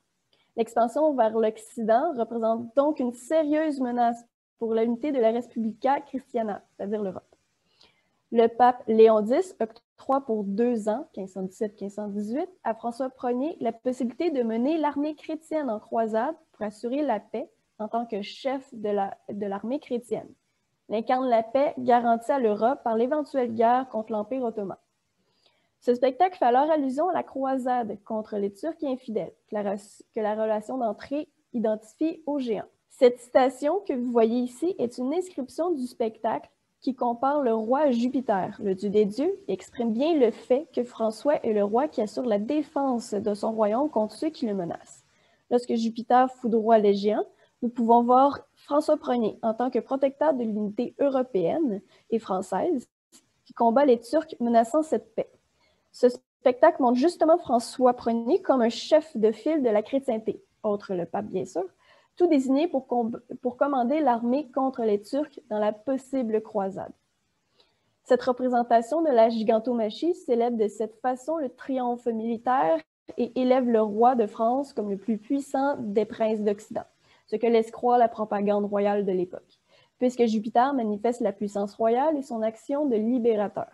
L'expansion vers l'Occident représente donc une sérieuse menace pour l'unité de la Respublica Christiana, c'est-à-dire l'Europe. Le pape Léon X octroie pour 2 ans, 1517-1518, à François Ier la possibilité de mener l'armée chrétienne en croisade pour assurer la paix en tant que chef de l'armée chrétienne. Il incarne la paix garantie à l'Europe par l'éventuelle guerre contre l'Empire ottoman. Ce spectacle fait alors allusion à la croisade contre les Turcs infidèles, que la relation d'entrée identifie aux géants. Cette citation que vous voyez ici est une inscription du spectacle qui compare le roi à Jupiter, le dieu des dieux, et exprime bien le fait que François est le roi qui assure la défense de son royaume contre ceux qui le menacent. Lorsque Jupiter foudroie les géants, nous pouvons voir François Ier en tant que protecteur de l'unité européenne et française qui combat les Turcs menaçant cette paix. Ce spectacle montre justement François Ier comme un chef de file de la chrétienté, autre le pape bien sûr, tout désigné pour commander l'armée contre les Turcs dans la possible croisade. Cette représentation de la gigantomachie célèbre de cette façon le triomphe militaire et élève le roi de France comme le plus puissant des princes d'Occident, ce que laisse croire la propagande royale de l'époque, puisque Jupiter manifeste la puissance royale et son action de libérateur.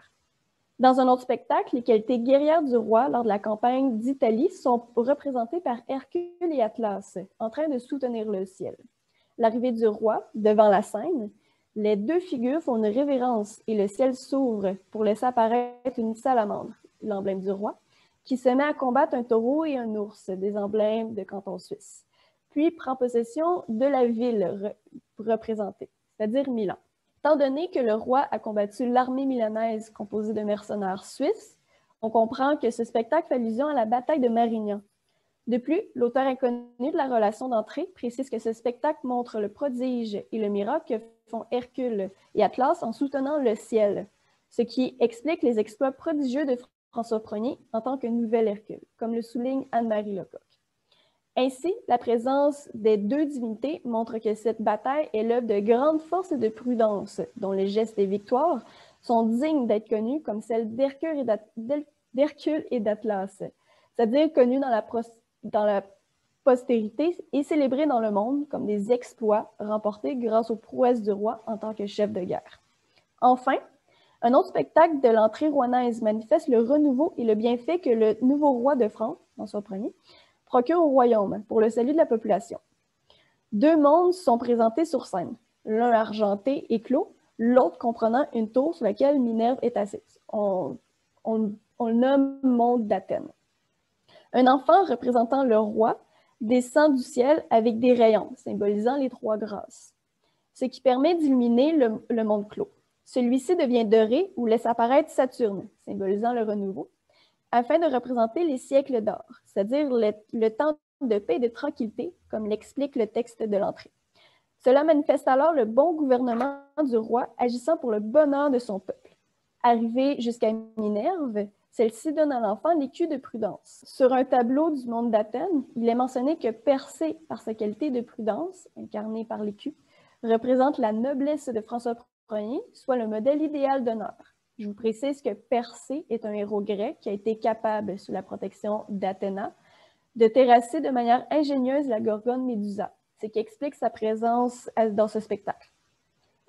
Dans un autre spectacle, les qualités guerrières du roi lors de la campagne d'Italie sont représentées par Hercule et Atlas, en train de soutenir le ciel. L'arrivée du roi devant la scène, les deux figures font une révérence et le ciel s'ouvre pour laisser apparaître une salamandre, l'emblème du roi, qui se met à combattre un taureau et un ours, des emblèmes de canton suisse, puis prend possession de la ville représentée, c'est-à-dire Milan. Étant donné que le roi a combattu l'armée milanaise composée de mercenaires suisses, on comprend que ce spectacle fait allusion à la bataille de Marignan. De plus, l'auteur inconnu de la relation d'entrée précise que ce spectacle montre le prodige et le miracle que font Hercule et Atlas en soutenant le ciel, ce qui explique les exploits prodigieux de François Ier en tant que nouvel Hercule, comme le souligne Anne-Marie Lecoq. Ainsi, la présence des deux divinités montre que cette bataille est l'œuvre de grande force et de prudence, dont les gestes et victoires sont dignes d'être connus comme celles d'Hercule et d'Atlas, c'est-à-dire connus dans la postérité et célébrés dans le monde comme des exploits remportés grâce aux prouesses du roi en tant que chef de guerre. Enfin, un autre spectacle de l'entrée rouennaise manifeste le renouveau et le bienfait que le nouveau roi de France, François Ier, procure au royaume pour le salut de la population. Deux mondes sont présentés sur scène, l'un argenté et clos, l'autre comprenant une tour sur laquelle Minerve est assise. On le nomme monde d'Athènes. Un enfant représentant le roi descend du ciel avec des rayons, symbolisant les trois grâces, ce qui permet d'illuminer le monde clos. Celui-ci devient doré ou laisse apparaître Saturne, symbolisant le renouveau, afin de représenter les siècles d'or, c'est-à-dire le temps de paix et de tranquillité, comme l'explique le texte de l'entrée. Cela manifeste alors le bon gouvernement du roi agissant pour le bonheur de son peuple. Arrivé jusqu'à Minerve, celle-ci donne à l'enfant l'écu de prudence. Sur un tableau du monde d'Athènes, il est mentionné que Persée, par sa qualité de prudence, incarnée par l'écu, représente la noblesse de François Ier, soit le modèle idéal d'honneur. Je vous précise que Persée est un héros grec qui a été capable, sous la protection d'Athéna, de terrasser de manière ingénieuse la gorgone Médusa, ce qui explique sa présence dans ce spectacle.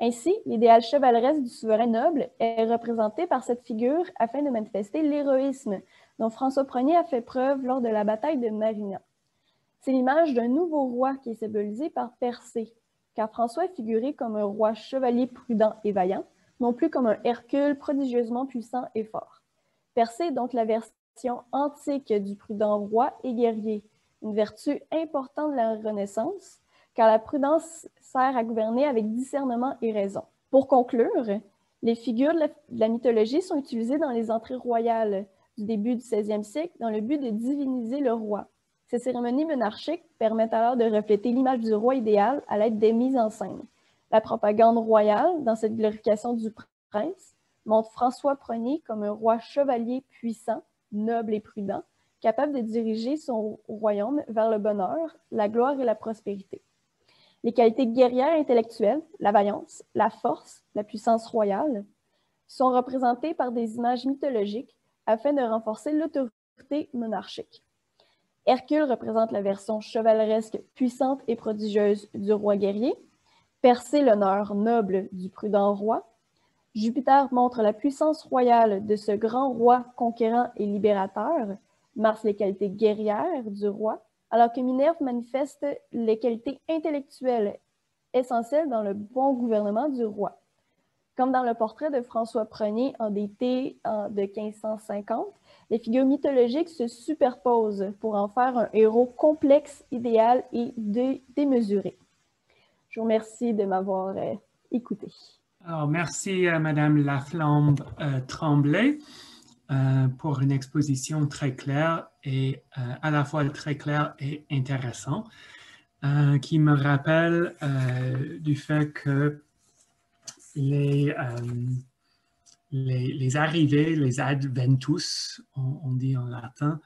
Ainsi, l'idéal chevaleresque du souverain noble est représenté par cette figure afin de manifester l'héroïsme dont François Ier a fait preuve lors de la bataille de Marignan. C'est l'image d'un nouveau roi qui est symbolisé par Persée, car François est figuré comme un roi chevalier prudent et vaillant, non plus comme un Hercule prodigieusement puissant et fort. Persée est donc la version antique du prudent roi et guerrier, une vertu importante de la Renaissance, car la prudence sert à gouverner avec discernement et raison. Pour conclure, les figures de la mythologie sont utilisées dans les entrées royales du début du 16e siècle dans le but de diviniser le roi. Ces cérémonies monarchiques permettent alors de refléter l'image du roi idéal à l'aide des mises en scène. La propagande royale, dans cette glorification du prince, montre François Ier comme un roi chevalier puissant, noble et prudent, capable de diriger son royaume vers le bonheur, la gloire et la prospérité. Les qualités guerrières et intellectuelles, la vaillance, la force, la puissance royale, sont représentées par des images mythologiques afin de renforcer l'autorité monarchique. Hercule représente la version chevaleresque puissante et prodigieuse du roi guerrier, Persée l'honneur noble du prudent roi, Jupiter montre la puissance royale de ce grand roi conquérant et libérateur, Mars les qualités guerrières du roi, alors que Minerve manifeste les qualités intellectuelles essentielles dans le bon gouvernement du roi. Comme dans le portrait de François Ier en d'été de 1550, les figures mythologiques se superposent pour en faire un héros complexe, idéal et démesuré. Je vous remercie de m'avoir écouté. Alors, merci à Madame Laflamme Tremblay pour une exposition très claire et à la fois très claire et intéressante, qui me rappelle du fait que les arrivées, les adventus, on dit en latin,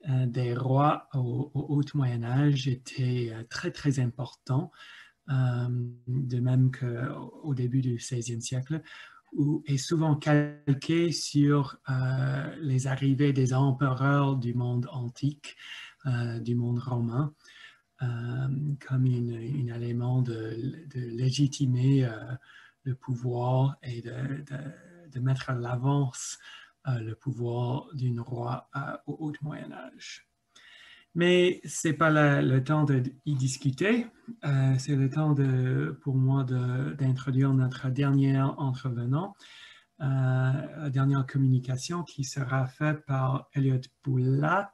des rois au Haut Moyen-Âge étaient très, très importants, de même qu'au début du XVIe siècle, est souvent calqué sur les arrivées des empereurs du monde antique, du monde romain, comme un élément de légitimer le pouvoir et de mettre à l'avance le pouvoir d'un roi au Haut Moyen-Âge. Mais ce n'est pas le temps d'y discuter, c'est le temps pour moi d'introduire notre dernier intervenant, la dernière communication qui sera faite par Elliot Boulat,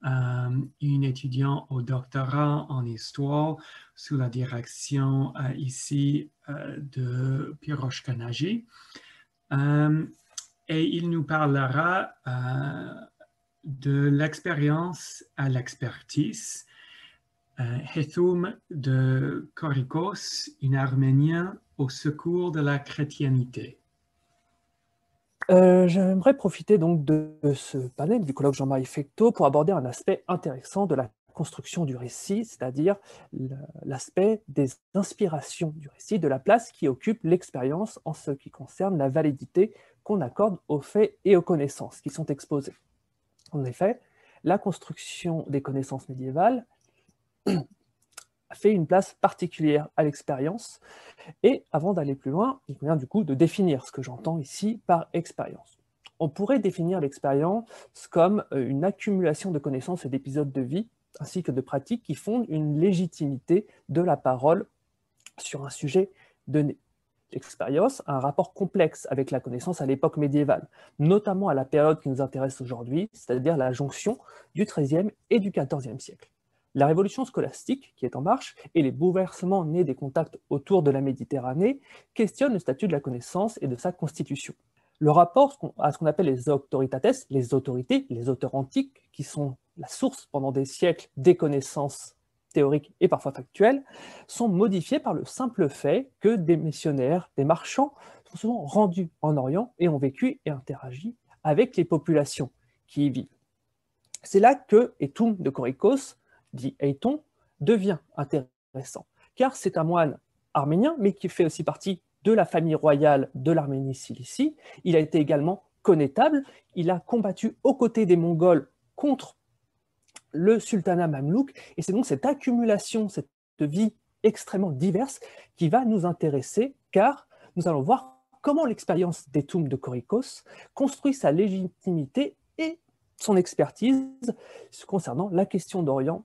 une étudiante au doctorat en histoire sous la direction ici de Pirosh Kanaji. Et il nous parlera de l'expérience à l'expertise. Hethum de Korikos, un Arménien au secours de la chrétienté. J'aimerais profiter donc de ce panel du colloque Jean-Marie Fecteau pour aborder un aspect intéressant de la construction du récit, c'est-à-dire l'aspect des inspirations du récit, de la place qui occupe l'expérience en ce qui concerne la validité qu'on accorde aux faits et aux connaissances qui sont exposés. En effet, la construction des connaissances médiévales fait une place particulière à l'expérience. Et avant d'aller plus loin, il convient du coup de définir ce que j'entends ici par expérience. On pourrait définir l'expérience comme une accumulation de connaissances et d'épisodes de vie, ainsi que de pratiques qui fondent une légitimité de la parole sur un sujet donné. L'expérience a un rapport complexe avec la connaissance à l'époque médiévale, notamment à la période qui nous intéresse aujourd'hui, c'est-à-dire la jonction du XIIIe et du XIVe siècle. La révolution scolastique qui est en marche et les bouleversements nés des contacts autour de la Méditerranée questionnent le statut de la connaissance et de sa constitution. Le rapport à ce qu'on appelle les auctoritates, les autorités, les auteurs antiques, qui sont la source pendant des siècles des connaissances théoriques et parfois factuelles, sont modifiés par le simple fait que des missionnaires, des marchands, sont souvent rendus en Orient et ont vécu et interagi avec les populations qui y vivent. C'est là que Hethum de Korikos, dit Heiton, devient intéressant, car c'est un moine arménien, mais qui fait aussi partie de la famille royale de l'Arménie-Cilicie. Il a été également connétable, il a combattu aux côtés des Mongols contre le sultanat mamelouk, et c'est donc cette accumulation, cette vie extrêmement diverse qui va nous intéresser, car nous allons voir comment l'expérience d'Hethum de Korikos construit sa légitimité et son expertise concernant la question d'Orient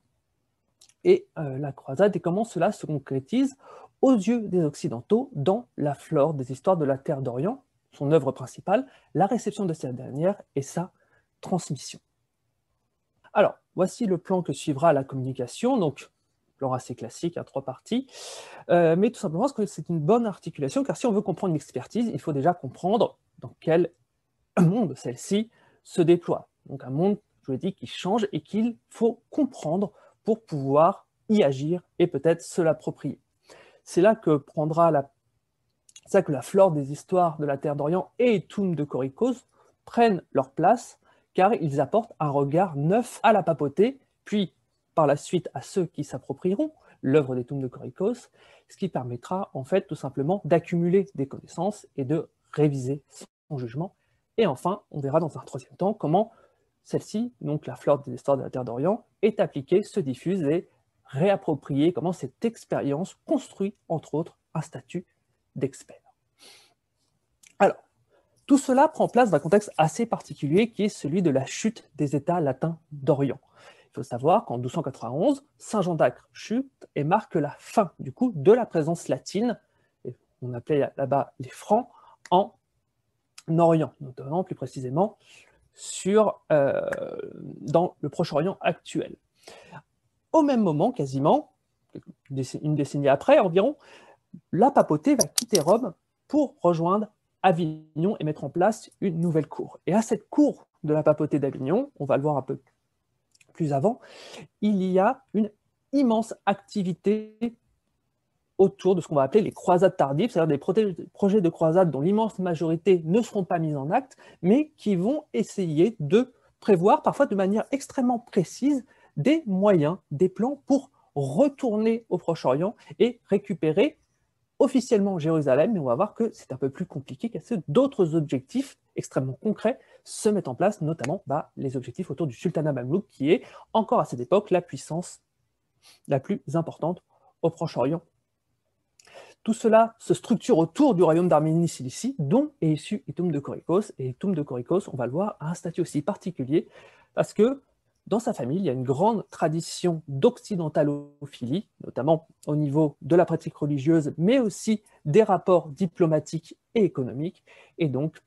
et la croisade, et comment cela se concrétise aux yeux des Occidentaux dans la flore des histoires de la Terre d'Orient, son œuvre principale, la réception de cette dernière et sa transmission. Alors, voici le plan que suivra la communication, donc plan assez classique, à 3 parties, mais tout simplement parce que c'est une bonne articulation, car si on veut comprendre une expertise, il faut déjà comprendre dans quel monde celle-ci se déploie. Donc un monde, je l'ai dit, qui change et qu'il faut comprendre pour pouvoir y agir et peut-être se l'approprier. C'est là que la flore des histoires de la Terre d'Orient et Hethum de Korikos prennent leur place, car ils apportent un regard neuf à la papauté, puis par la suite à ceux qui s'approprieront l'œuvre d'Hethum de Korikos, ce qui permettra en fait tout simplement d'accumuler des connaissances et de réviser son jugement. Et enfin, on verra dans un troisième temps comment celle-ci, donc la flore des histoires de la Terre d'Orient, est appliquée, se diffuse et réappropriée, comment cette expérience construit, entre autres, un statut d'expert. Alors, tout cela prend place dans un contexte assez particulier qui est celui de la chute des États latins d'Orient. Il faut savoir qu'en 1291, Saint Jean d'Acre chute et marque la fin du coup de la présence latine, on appelait là-bas les Francs, en Orient, notamment plus précisément dans le Proche-Orient actuel. Au même moment, quasiment, une décennie après environ, la papauté va quitter Rome pour rejoindre Avignon et mettre en place une nouvelle cour. Et à cette cour de la papauté d'Avignon, on va le voir un peu plus avant, il y a une immense activité autour de ce qu'on va appeler les croisades tardives, c'est-à-dire des projets de croisades dont l'immense majorité ne seront pas mis en acte, mais qui vont essayer de prévoir, parfois de manière extrêmement précise, des moyens, des plans pour retourner au Proche-Orient et récupérer officiellement Jérusalem, mais on va voir que c'est un peu plus compliqué, que d'autres objectifs extrêmement concrets se mettent en place, notamment les objectifs autour du sultanat mamelouk, qui est encore à cette époque la puissance la plus importante au Proche-Orient. Tout cela se structure autour du royaume d'Arménie-Cilicie, dont est issu Itoum de Korikos. Et Itoum de Korikos, on va le voir, a un statut aussi particulier, parce que dans sa famille, il y a une grande tradition d'occidentalophilie, notamment au niveau de la pratique religieuse, mais aussi des rapports diplomatiques et économiques. Et donc,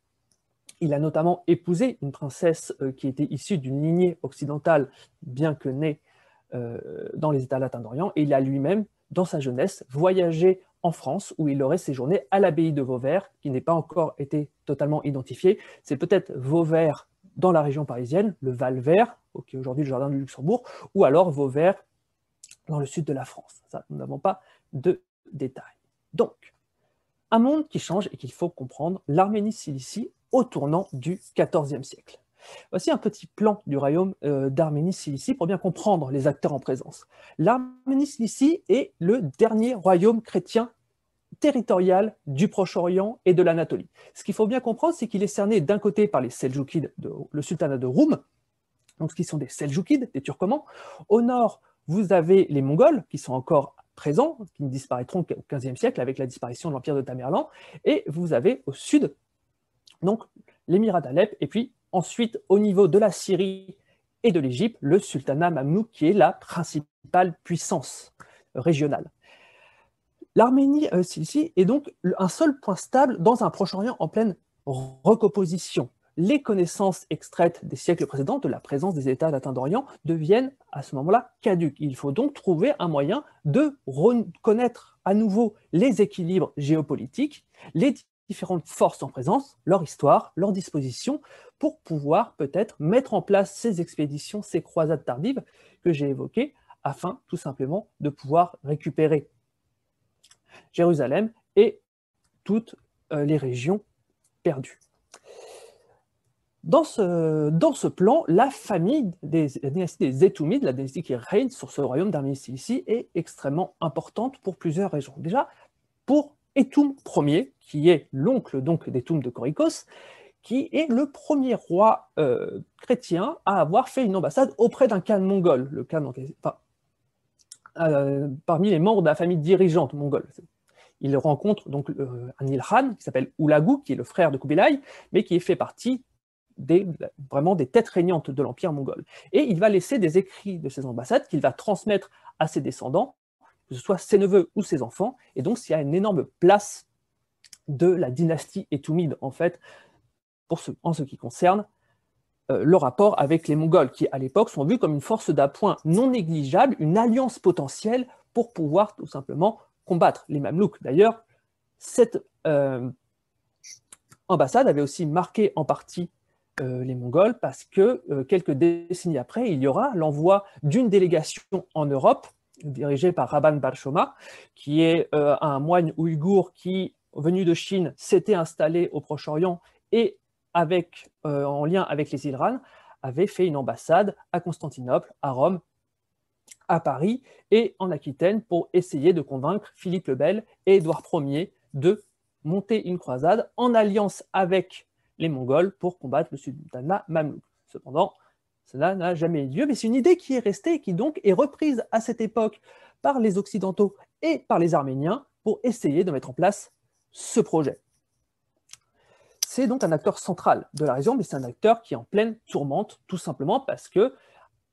il a notamment épousé une princesse qui était issue d'une lignée occidentale, bien que née dans les États latins d'Orient, et il a lui-même, dans sa jeunesse, voyagé en France, où il aurait séjourné à l'abbaye de Vauvert, qui n'est pas encore été totalement identifiée. C'est peut-être Vauvert dans la région parisienne, le Val-Vert, qui est aujourd'hui le jardin du Luxembourg, ou alors Vauvert dans le sud de la France. Ça, nous n'avons pas de détails. Donc, un monde qui change et qu'il faut comprendre, l'Arménie-Cilicie au tournant du XIVe siècle. Voici un petit plan du royaume d'Arménie-Cilicie pour bien comprendre les acteurs en présence. L'Arménie-Cilicie est le dernier royaume chrétien territorial du Proche-Orient et de l'Anatolie. Ce qu'il faut bien comprendre, c'est qu'il est cerné d'un côté par les Seldjoukides, le sultanat de Roum, donc qui sont des Seldjoukides, des Turcomans. Au nord, vous avez les Mongols, qui sont encore présents, qui ne disparaîtront qu'au XVe siècle avec la disparition de l'empire de Tamerlan. Et vous avez au sud, donc, l'émirat d'Alep, et puis ensuite, au niveau de la Syrie et de l'Égypte, le sultanat mamelouk, qui est la principale puissance régionale. L'Arménie-Cilicie est donc un seul point stable dans un Proche-Orient en pleine recomposition. Les connaissances extraites des siècles précédents de la présence des États latins d'Orient deviennent à ce moment-là caduques. Il faut donc trouver un moyen de reconnaître à nouveau les équilibres géopolitiques, les différentes forces en présence, leur histoire, leur disposition, pour pouvoir peut-être mettre en place ces expéditions, ces croisades tardives que j'ai évoquées, afin tout simplement de pouvoir récupérer Jérusalem et toutes les régions perdues. Dans ce plan, la famille la dynastie des Étoumides, la dynastie qui règne sur ce royaume d'Arménie-Cilicie, est extrêmement importante pour plusieurs raisons. Déjà, pour Étoum Ier, qui est l'oncle donc d'Étoum de Korikos, qui est le premier roi chrétien à avoir fait une ambassade auprès d'un khan mongol, le khan, parmi les membres de la famille dirigeante mongole. Il rencontre donc un Ilkhan qui s'appelle Oulagou, qui est le frère de Kubilai, mais qui fait partie vraiment des têtes régnantes de l'Empire mongol. Et il va laisser des écrits de ses ambassades qu'il va transmettre à ses descendants, que ce soit ses neveux ou ses enfants, et donc il y a une énorme place de la dynastie étoumide, en fait, en ce qui concerne le rapport avec les Mongols, qui à l'époque sont vus comme une force d'appoint non négligeable, une alliance potentielle pour pouvoir tout simplement combattre les Mamelouks. D'ailleurs, cette ambassade avait aussi marqué en partie les Mongols, parce que quelques décennies après, il y aura l'envoi d'une délégation en Europe, dirigée par Rabban Bar Shoma, qui est un moine ouïghour qui, venu de Chine, s'était installé au Proche-Orient et en lien avec les Ilkhan, avait fait une ambassade à Constantinople, à Rome, à Paris et en Aquitaine pour essayer de convaincre Philippe le Bel et Édouard Ier de monter une croisade en alliance avec les Mongols pour combattre le sultanat mamelouk. Cependant, cela n'a jamais eu lieu, mais c'est une idée qui est restée et qui donc est reprise à cette époque par les Occidentaux et par les Arméniens pour essayer de mettre en place ce projet. C'est donc un acteur central de la région, mais c'est un acteur qui est en pleine tourmente, tout simplement parce que,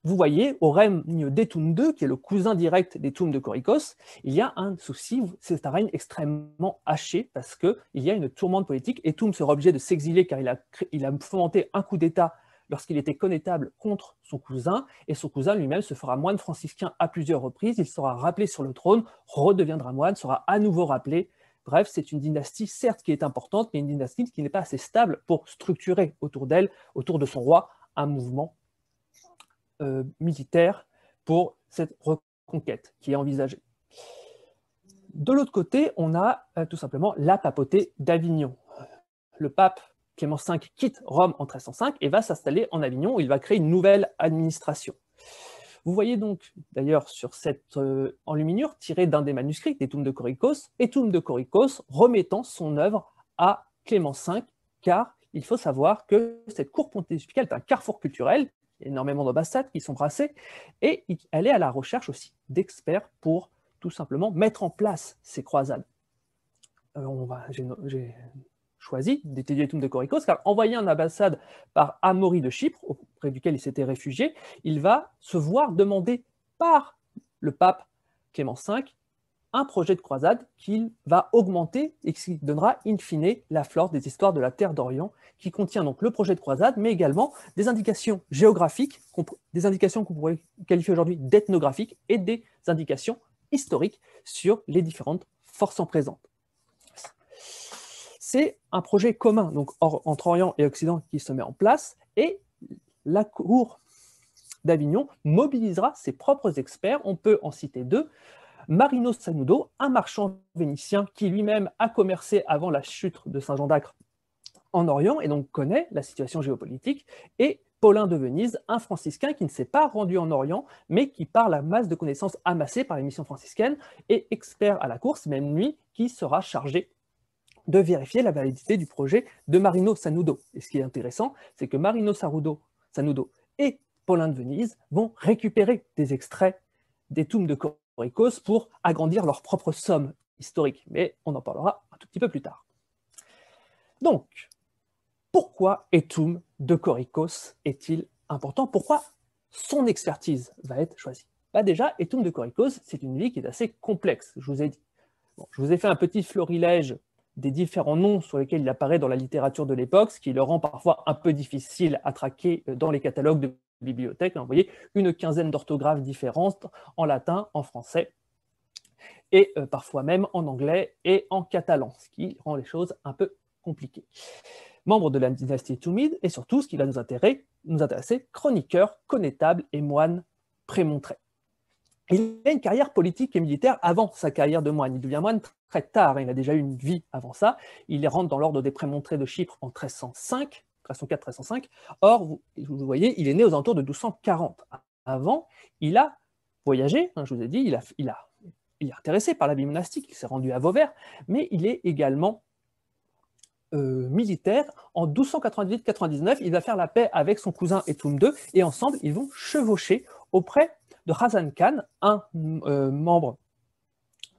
vous voyez, au règne d'Étoum II, qui est le cousin direct d'Étoum de Korikos, il y a un souci, c'est un règne extrêmement haché, parce qu'il y a une tourmente politique. Étoum sera obligé de s'exiler car il a fomenté un coup d'État lorsqu'il était connétable contre son cousin, et son cousin lui-même se fera moine franciscain à plusieurs reprises, il sera rappelé sur le trône, redeviendra moine, sera à nouveau rappelé Bref, c'est une dynastie, certes, qui est importante, mais une dynastie qui n'est pas assez stable pour structurer autour d'elle, autour de son roi, un mouvement militaire pour cette reconquête qui est envisagée. De l'autre côté, on a tout simplement la papauté d'Avignon. Le pape Clément V quitte Rome en 1305 et va s'installer en Avignon où il va créer une nouvelle administration. Vous voyez donc, d'ailleurs, sur cette enluminure tirée d'un des manuscrits d'Etum de Coricos, Etum de Coricos remettant son œuvre à Clément V, car il faut savoir que cette cour pontificale est un carrefour culturel, il y a énormément d'ambassades qui sont brassées, et elle est à la recherche aussi d'experts pour tout simplement mettre en place ces croisades. J'ai choisi d'étudier Etum de Coricos, car envoyé en ambassade par Amaury de Chypre, auprès duquel il s'était réfugié, il va se voir demander par le pape Clément V un projet de croisade qu'il va augmenter et qui donnera in fine la flore des histoires de la Terre d'Orient, qui contient donc le projet de croisade, mais également des indications géographiques, des indications qu'on pourrait qualifier aujourd'hui d'ethnographiques, et des indications historiques sur les différentes forces en présence. C'est un projet commun donc, entre Orient et Occident qui se met en place, et la cour d'Avignon mobilisera ses propres experts. On peut en citer deux. Marino Sanudo, un marchand vénitien qui lui-même a commercé avant la chute de Saint-Jean d'Acre en Orient et donc connaît la situation géopolitique, et Paulin de Venise, un franciscain qui ne s'est pas rendu en Orient, mais qui, par la masse de connaissances amassées par les missions franciscaines, est expert à la cour, c'est même lui qui sera chargé de vérifier la validité du projet de Marino Sanudo. Et ce qui est intéressant, c'est que Marino Sanudo et Paulin de Venise vont récupérer des extraits d'Etum de Coricos pour agrandir leur propre somme historique. Mais on en parlera un tout petit peu plus tard. Donc, pourquoi Etum de Coricos est-il important? Pourquoi son expertise va être choisie? Déjà, Etum de Coricos, c'est une vie qui est assez complexe, je vous ai dit. Bon, je vous ai fait un petit florilège des différents noms sur lesquels il apparaît dans la littérature de l'époque, ce qui le rend parfois un peu difficile à traquer dans les catalogues de bibliothèques. Vous voyez, une quinzaine d'orthographes différentes en latin, en français, et parfois même en anglais et en catalan, ce qui rend les choses un peu compliquées. Membre de la dynastie Etumide, et surtout, ce qui va nous intéresser, chroniqueur, connétable et moine prémontré. Il a une carrière politique et militaire avant sa carrière de moine. Il devient moine très tard, il a déjà eu une vie avant ça. Il rentre dans l'ordre des prémontrés de Chypre en 1305, 1304-1305. Or, vous voyez, il est né aux alentours de 1240. Avant, il a voyagé, je vous ai dit, il est intéressé par la vie monastique, il s'est rendu à Vauvert, mais il est également militaire. En 1298-99, il va faire la paix avec son cousin Etum II, et ensemble, ils vont chevaucher auprès de Hasan Khan, un membre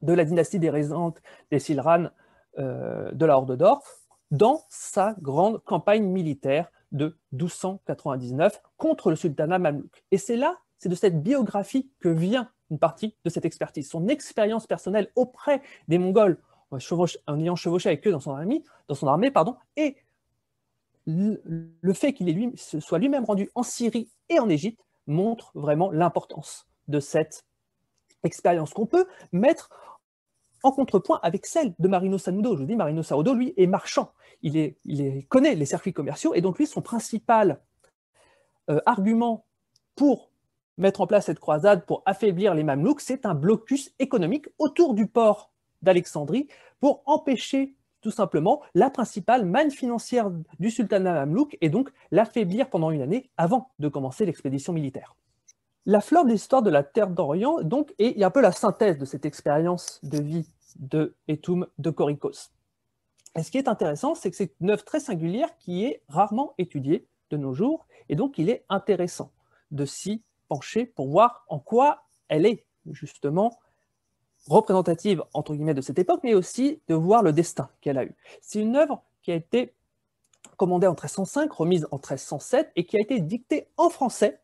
de la dynastie des Régentes des Silran de la Horde d'Or, dans sa grande campagne militaire de 1299 contre le sultanat mamelouk. Et c'est de cette biographie que vient une partie de cette expertise, son expérience personnelle auprès des Mongols, en ayant chevauché avec eux dans son armée, et le fait qu'il se soit lui-même rendu en Syrie et en Égypte montre vraiment l'importance de cette expérience qu'on peut mettre en contrepoint avec celle de Marino Sanudo. Je vous dis, Marino Sanudo, lui, est marchand. Il connaît les circuits commerciaux, et donc lui, son principal argument pour mettre en place cette croisade, pour affaiblir les Mamelouks, c'est un blocus économique autour du port d'Alexandrie pour empêcher tout simplement la principale manne financière du sultanat mamelouk, et donc l'affaiblir pendant une année avant de commencer l'expédition militaire. La flore de l'histoire de la Terre d'Orient donc, est un peu la synthèse de cette expérience de vie de Etum de Coricos. Et ce qui est intéressant, c'est que c'est une œuvre très singulière qui est rarement étudiée de nos jours, et donc il est intéressant de s'y pencher pour voir en quoi elle est justement représentative, entre guillemets, de cette époque, mais aussi de voir le destin qu'elle a eu. C'est une œuvre qui a été commandée en 1305, remise en 1307, et qui a été dictée en français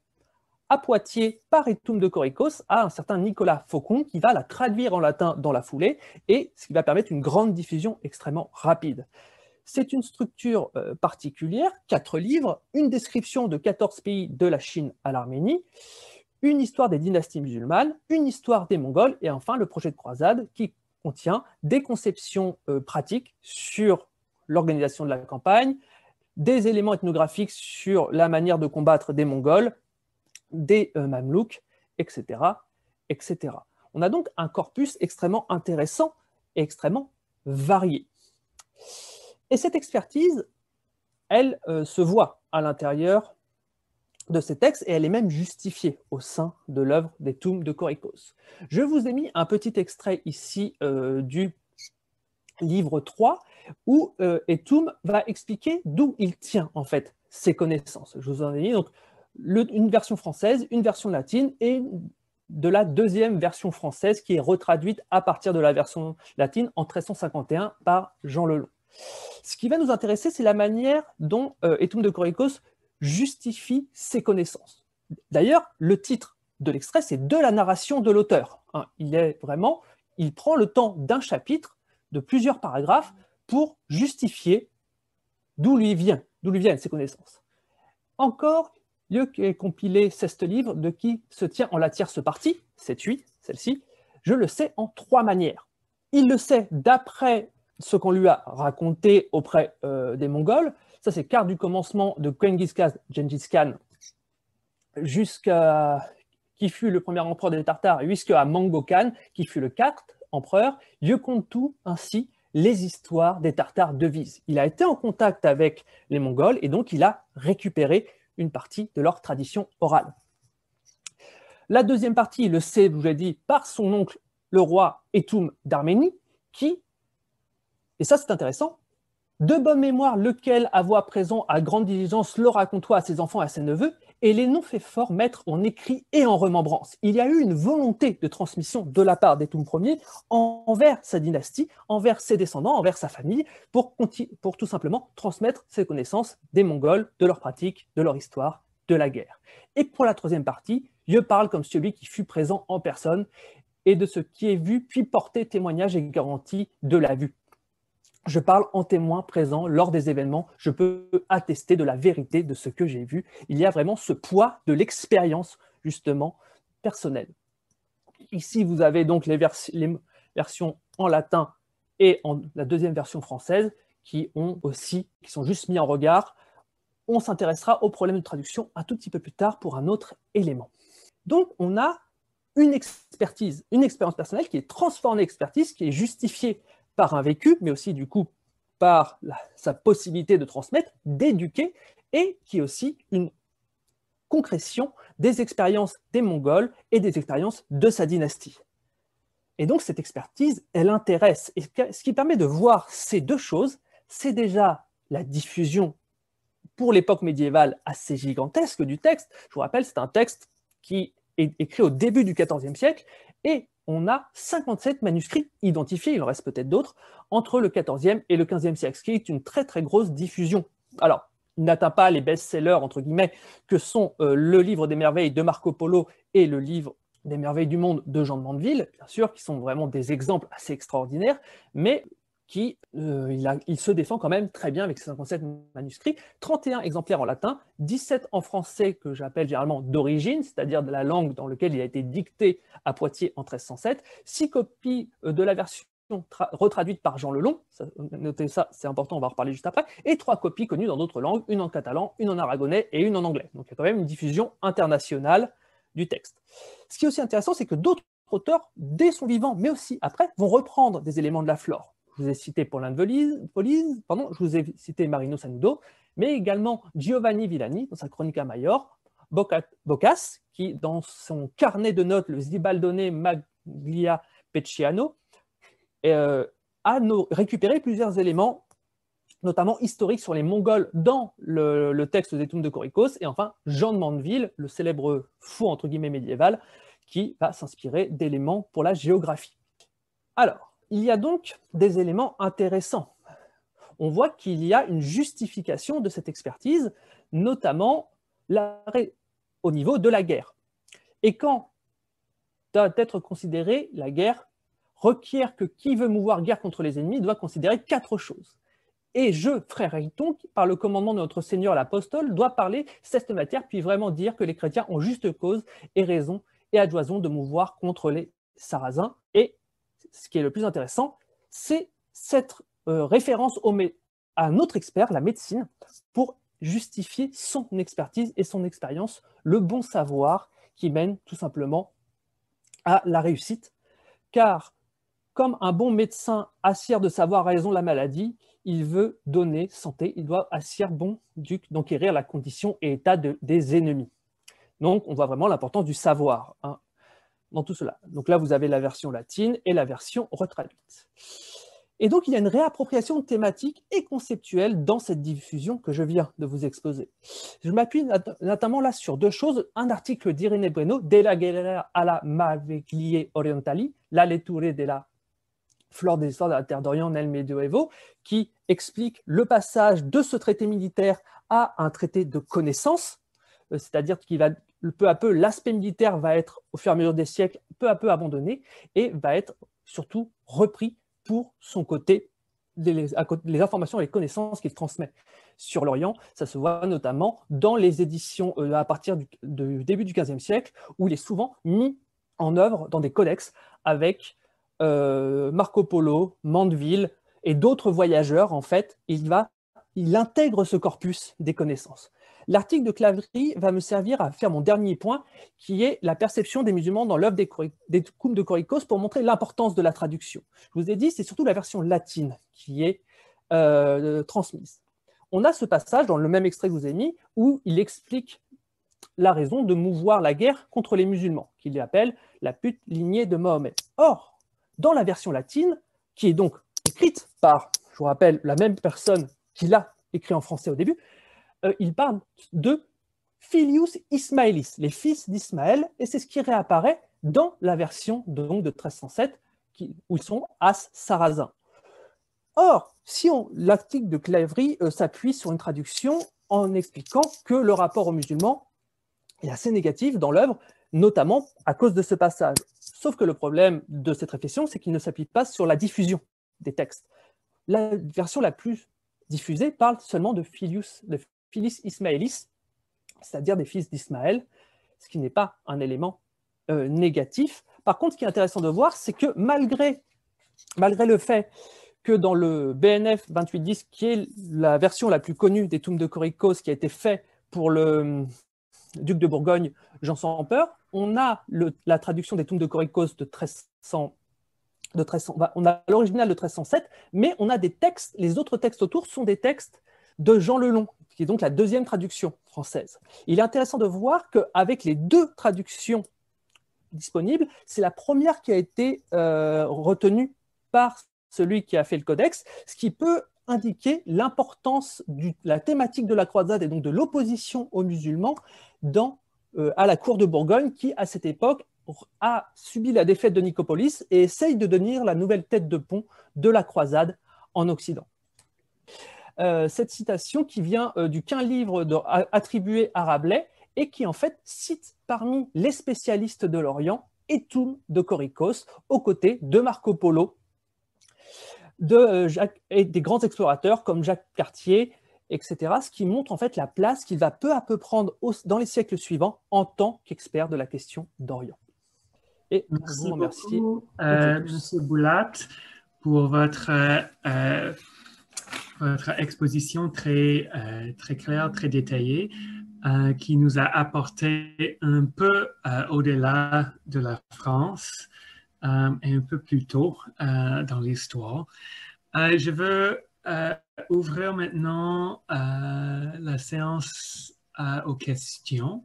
à Poitiers par Etum de Coricos à un certain Nicolas Faucon, qui va la traduire en latin dans la foulée, et ce qui va permettre une grande diffusion extrêmement rapide. C'est une structure particulière, 4 livres, une description de 14 pays de la Chine à l'Arménie, une histoire des dynasties musulmanes, une histoire des Mongols, et enfin le projet de croisade qui contient des conceptions pratiques sur l'organisation de la campagne, des éléments ethnographiques sur la manière de combattre des Mongols, des Mamelouks, etc., etc. On a donc un corpus extrêmement intéressant et extrêmement varié. Et cette expertise, elle se voit à l'intérieur de ces textes et elle est même justifiée au sein de l'œuvre d'Etum de Korikos. Je vous ai mis un petit extrait ici du livre 3 où Etum va expliquer d'où il tient en fait ses connaissances. Je vous en ai mis donc une version française, une version latine et de la deuxième version française qui est retraduite à partir de la version latine en 1351 par Jean Lelong. Ce qui va nous intéresser, c'est la manière dont Etum de Korikos justifie ses connaissances. D'ailleurs, le titre de l'extrait, c'est de la narration de l'auteur. Il prend le temps d'un chapitre, de plusieurs paragraphes, pour justifier d'où lui viennent ses connaissances. Encore, lieu qui est compilé 16 livres, de qui se tient en la tierce partie, 7-8, celle-ci, je le sais en 3 manières. Il le sait d'après ce qu'on lui a raconté auprès des Mongols. Ça, c'est carte du commencement de Genghis Khan qui fut le premier empereur des Tartares, jusqu'à Mango Khan, qui fut le 4e empereur. Lieu compte tout ainsi les histoires des Tartares de Vise. Il a été en contact avec les Mongols et donc il a récupéré une partie de leur tradition orale. La deuxième partie, il le sait, je vous l'ai dit, par son oncle, le roi Etum d'Arménie, qui, et ça c'est intéressant, de bonne mémoire, lequel à voix présent à grande diligence le racontoit à ses enfants et à ses neveux, et les noms fait fort mettre en écrit et en remembrance. Il y a eu une volonté de transmission de la part d'Etum Ier envers sa dynastie, envers ses descendants, envers sa famille, pour tout simplement transmettre ses connaissances des Mongols, de leurs pratiques, de leur histoire, de la guerre. Et pour la troisième partie, je parle comme celui qui fut présent en personne et de ce qui est vu, puis porter témoignage et garantie de la vue. Je parle en témoin présent lors des événements, je peux attester de la vérité de ce que j'ai vu. Il y a vraiment ce poids de l'expérience, justement, personnelle. Ici, vous avez donc les versions en latin et la deuxième version française qui sont juste mis en regard. On s'intéressera au problème de traduction un tout petit peu plus tard pour un autre élément. Donc, on a une expérience personnelle qui est transformée en expertise, qui est justifiée par un vécu, mais aussi du coup par sa possibilité de transmettre, d'éduquer, et qui est aussi une concrétion des expériences des Mongols et des expériences de sa dynastie. Et donc cette expertise, elle intéresse. Et ce qui permet de voir ces deux choses, c'est déjà la diffusion pour l'époque médiévale assez gigantesque du texte. Je vous rappelle, c'est un texte qui est écrit au début du XIVe siècle, et on a 57 manuscrits identifiés, il en reste peut-être d'autres, entre le XIVe et le XVe siècle, ce qui est une très très grosse diffusion. Alors, il n'atteint pas les best-sellers, entre guillemets, que sont le livre des merveilles de Marco Polo et le livre des merveilles du monde de Jean de Mandeville, bien sûr, qui sont vraiment des exemples assez extraordinaires, mais il se défend quand même très bien avec ses 57 manuscrits, 31 exemplaires en latin, 17 en français que j'appelle généralement d'origine, c'est-à-dire de la langue dans laquelle il a été dicté à Poitiers en 1307, 6 copies de la version retraduite par Jean Lelong, notez ça, c'est important, on va en reparler juste après, et 3 copies connues dans d'autres langues, une en catalan, une en aragonais et une en anglais. Donc il y a quand même une diffusion internationale du texte. Ce qui est aussi intéressant, c'est que d'autres auteurs, dès son vivant, mais aussi après, vont reprendre des éléments de la flore. Je vous ai cité Paulin de Volise, je vous ai cité Marino Sanudo, mais également Giovanni Villani dans sa Chronica Maior, Boccas, qui dans son carnet de notes, le Zibaldone Maglia Pecciano, a récupéré plusieurs éléments, notamment historiques sur les Mongols dans le texte d'Etum de Korikos, et enfin Jean de Mandeville, le célèbre fou entre guillemets médiéval, qui va s'inspirer d'éléments pour la géographie. Alors, il y a donc des éléments intéressants. On voit qu'il y a une justification de cette expertise, notamment au niveau de la guerre. Et quand doit être considérée la guerre, requiert que qui veut mouvoir guerre contre les ennemis doit considérer 4 choses. Et je, frère Hayton, par le commandement de notre Seigneur l'Apostole, doit parler cette matière, puis vraiment dire que les chrétiens ont juste cause et raison et adjoison de mouvoir contre les Sarrasins. Et ce qui est le plus intéressant, c'est cette référence à un autre expert, la médecine, pour justifier son expertise et son expérience, le bon savoir qui mène tout simplement à la réussite. Car, comme un bon médecin assire de savoir raison la maladie, il veut donner santé, il doit assir bon duc d'enquérir la condition et état des ennemis. Donc, on voit vraiment l'importance du savoir dans tout cela. Donc là, vous avez la version latine et la version retraduite. Et donc, il y a une réappropriation thématique et conceptuelle dans cette diffusion que je viens de vous exposer. Je m'appuie notamment là sur deux choses. Un article d'Irene Bueno, De la guerra alla Maveglie Orientali, la letture de la Flore des histoires de la Terre d'Orient nel Medioevo, qui explique le passage de ce traité militaire à un traité de connaissance, c'est-à-dire qu'il va peu à peu, l'aspect militaire va être, au fur et à mesure des siècles, peu à peu abandonné et va être surtout repris pour son côté, les informations et les connaissances qu'il transmet sur l'Orient. Ça se voit notamment dans les éditions à partir du début du XVe siècle, où il est souvent mis en œuvre dans des codex avec Marco Polo, Mandeville et d'autres voyageurs. En fait, il intègre ce corpus des connaissances. L'article de Claverie va me servir à faire mon dernier point, qui est la perception des musulmans dans l'œuvre des Cum de Coricos, pour montrer l'importance de la traduction. Je vous ai dit, c'est surtout la version latine qui est transmise. On a ce passage dans le même extrait que je vous ai mis, où il explique la raison de mouvoir la guerre contre les musulmans, qu'il appelle la pute lignée de Mahomet. Or, dans la version latine, qui est donc écrite par, je vous rappelle, la même personne qui l'a écrit en français au début, il parle de Filius Ismaelis, les fils d'Ismaël, et c'est ce qui réapparaît dans la version de 1307, où ils sont as sarrasins. Or, si l'article de Claverie s'appuie sur une traduction en expliquant que le rapport aux musulmans est assez négatif dans l'œuvre, notamment à cause de ce passage. Sauf que le problème de cette réflexion, c'est qu'il ne s'appuie pas sur la diffusion des textes. La version la plus diffusée parle seulement de Filius Ismaelis, c'est-à-dire des fils d'Ismaël, ce qui n'est pas un élément négatif. Par contre, ce qui est intéressant de voir, c'est que malgré le fait que dans le BNF 2810, qui est la version la plus connue des Tomes de Coricos, qui a été fait pour le duc de Bourgogne, Jean sans peur, on a la traduction des Tomes de Coricos de 1300, on a l'original de 1307, mais on a des textes, les autres textes autour sont des textes de Jean Lelon, qui est donc la deuxième traduction française. Il est intéressant de voir qu'avec les deux traductions disponibles, c'est la première qui a été retenue par celui qui a fait le codex, ce qui peut indiquer l'importance de la thématique de la croisade et donc de l'opposition aux musulmans à la cour de Bourgogne, qui à cette époque a subi la défaite de Nicopolis et essaye de devenir la nouvelle tête de pont de la croisade en Occident. Cette citation qui vient du quinze livre attribué à Rabelais et qui en fait cite parmi les spécialistes de l'Orient Tomes de Coricos aux côtés de Marco Polo et des grands explorateurs comme Jacques Cartier, etc. Ce qui montre en fait la place qu'il va peu à peu prendre dans les siècles suivants en tant qu'expert de la question d'Orient. Et merci vous remercie beaucoup, Monsieur Boulat, pour votre exposition très claire, très détaillée, qui nous a apporté un peu au-delà de la France et un peu plus tôt dans l'histoire. Je veux ouvrir maintenant la séance aux questions.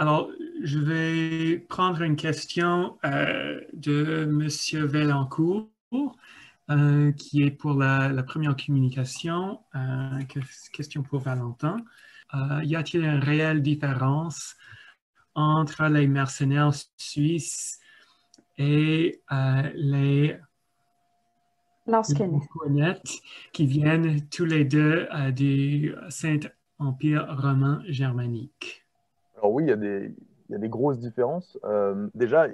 Alors, je vais prendre une question de Monsieur Vaillancourt, qui est pour la première communication. Question pour Valentin. Y a-t-il une réelle différence entre les mercenaires suisses et les Lansquenets qui viennent tous les deux du Saint-Empire romain germanique? Alors oui, il y a des grosses différences. Déjà,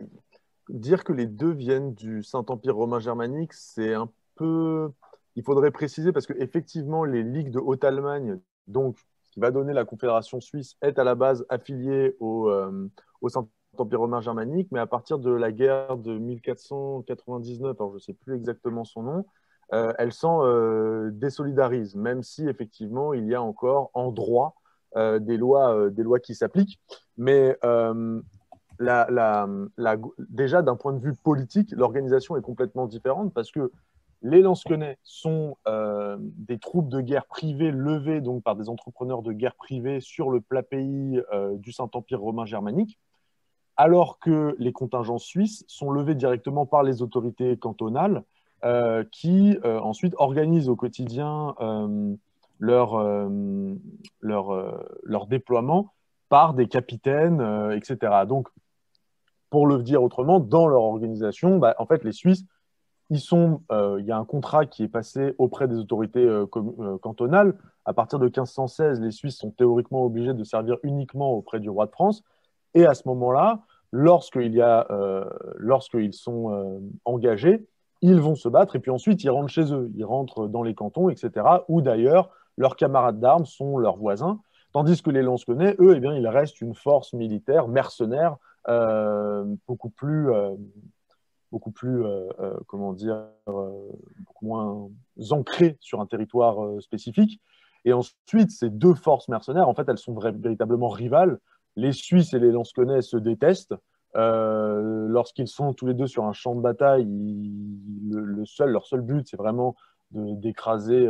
dire que les deux viennent du Saint-Empire romain germanique, c'est un peu... Il faudrait préciser parce qu'effectivement, les ligues de Haute-Allemagne, donc ce qui va donner la Confédération suisse, est à la base affiliée au Saint-Empire romain germanique, mais à partir de la guerre de 1499, alors je ne sais plus exactement son nom, elle s'en désolidarise, même si effectivement il y a encore en droit des lois qui s'appliquent. Mais déjà d'un point de vue politique, l'organisation est complètement différente parce que les lansquenets sont des troupes de guerre privées levées donc, par des entrepreneurs de guerre privés sur le plat pays du Saint-Empire romain germanique, alors que les contingents suisses sont levés directement par les autorités cantonales qui ensuite organisent au quotidien leur déploiement par des capitaines, etc. Donc, pour le dire autrement, dans leur organisation, en fait, les Suisses, il y a un contrat qui est passé auprès des autorités cantonales. À partir de 1516, les Suisses sont théoriquement obligés de servir uniquement auprès du roi de France. Et à ce moment-là, lorsqu'ils sont engagés, ils vont se battre et puis ensuite ils rentrent chez eux. Ils rentrent dans les cantons, etc. Où d'ailleurs, leurs camarades d'armes sont leurs voisins. Tandis que les lansquenets, eux, eh bien, ils restent une force militaire, mercenaire, beaucoup moins ancrée sur un territoire spécifique. Et ensuite, ces deux forces mercenaires, en fait, elles sont véritablement rivales. Les Suisses et les lansquenets se détestent. Lorsqu'ils sont tous les deux sur un champ de bataille, leur seul but, c'est vraiment d'écraser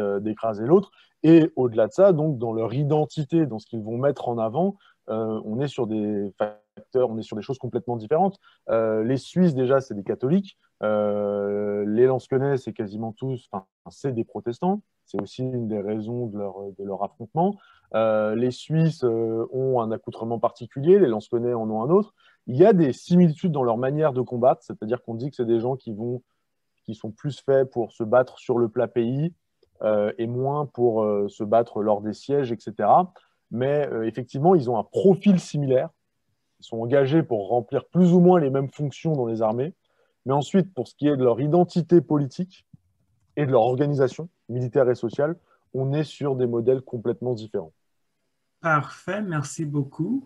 l'autre. Et au-delà de ça, donc, dans leur identité, dans ce qu'ils vont mettre en avant, on est sur des facteurs, on est sur des choses complètement différentes. Les Suisses, déjà, c'est des catholiques. Les lansquenets, c'est quasiment tous, c'est des protestants. C'est aussi une des raisons de leur affrontement. Les Suisses ont un accoutrement particulier, les lansquenets en ont un autre. Il y a des similitudes dans leur manière de combattre, c'est-à-dire qu'on dit que c'est des gens qui sont plus faits pour se battre sur le plat pays et moins pour se battre lors des sièges, etc. Mais effectivement, ils ont un profil similaire. Ils sont engagés pour remplir plus ou moins les mêmes fonctions dans les armées. Mais ensuite, pour ce qui est de leur identité politique et de leur organisation militaire et sociale, on est sur des modèles complètement différents. Parfait, merci beaucoup.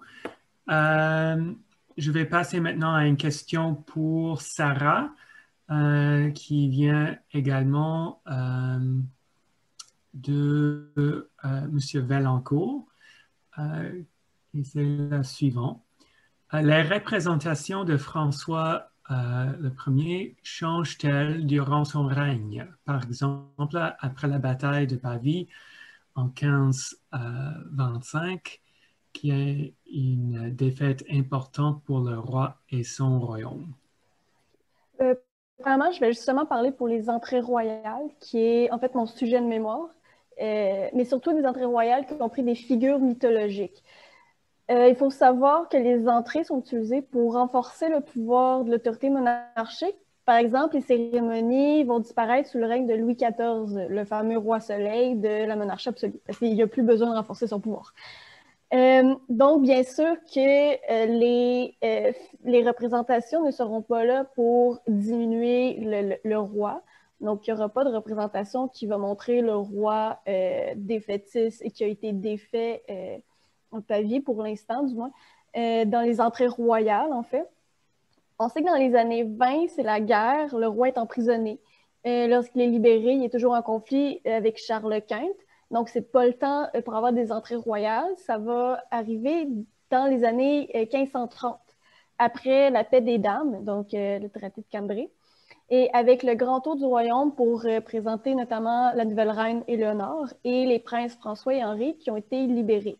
Je vais passer maintenant à une question pour Sarah, qui vient également de M. Vaillancourt. Et c'est la suivante. Les représentations de François le Premier changent-elles durant son règne? Par exemple, après la bataille de Pavie en 1525, qui est une défaite importante pour le roi et son royaume. Premièrement, je vais justement parler pour les entrées royales, qui est en fait mon sujet de mémoire, mais surtout des entrées royales qui ont pris des figures mythologiques. Il faut savoir que les entrées sont utilisées pour renforcer le pouvoir de l'autorité monarchique. Par exemple, les cérémonies vont disparaître sous le règne de Louis XIV, le fameux roi soleil de la monarchie absolue, parce qu'il n'y a plus besoin de renforcer son pouvoir. Donc, bien sûr que les représentations ne seront pas là pour diminuer le roi. Donc, il n'y aura pas de représentation qui va montrer le roi défaitiste et qui a été défait en Pavie pour l'instant, du moins, dans les entrées royales, en fait. On sait que dans les années 20, c'est la guerre, le roi est emprisonné. Lorsqu'il est libéré, il est toujours en conflit avec Charles Quint. Donc, c'est pas le temps pour avoir des entrées royales. Ça va arriver dans les années 1530, après la paix des Dames, donc le traité de Cambrai, et avec le grand tour du royaume pour présenter notamment la nouvelle reine Éléonore et les princes François et Henri qui ont été libérés.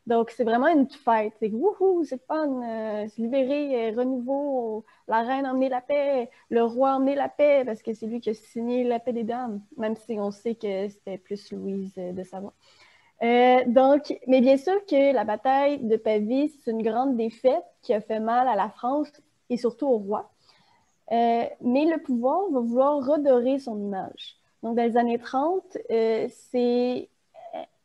Donc, c'est vraiment une fête. C'est wouhou, c'est fun, c'est libéré, renouveau, la reine a emmené la paix, le roi a emmené la paix, parce que c'est lui qui a signé la paix des dames, même si on sait que c'était plus Louise de Savoie. Donc, mais bien sûr que la bataille de Pavie, c'est une grande défaite qui a fait mal à la France et surtout au roi. Mais le pouvoir va vouloir redorer son image. Donc, dans les années 30, c'est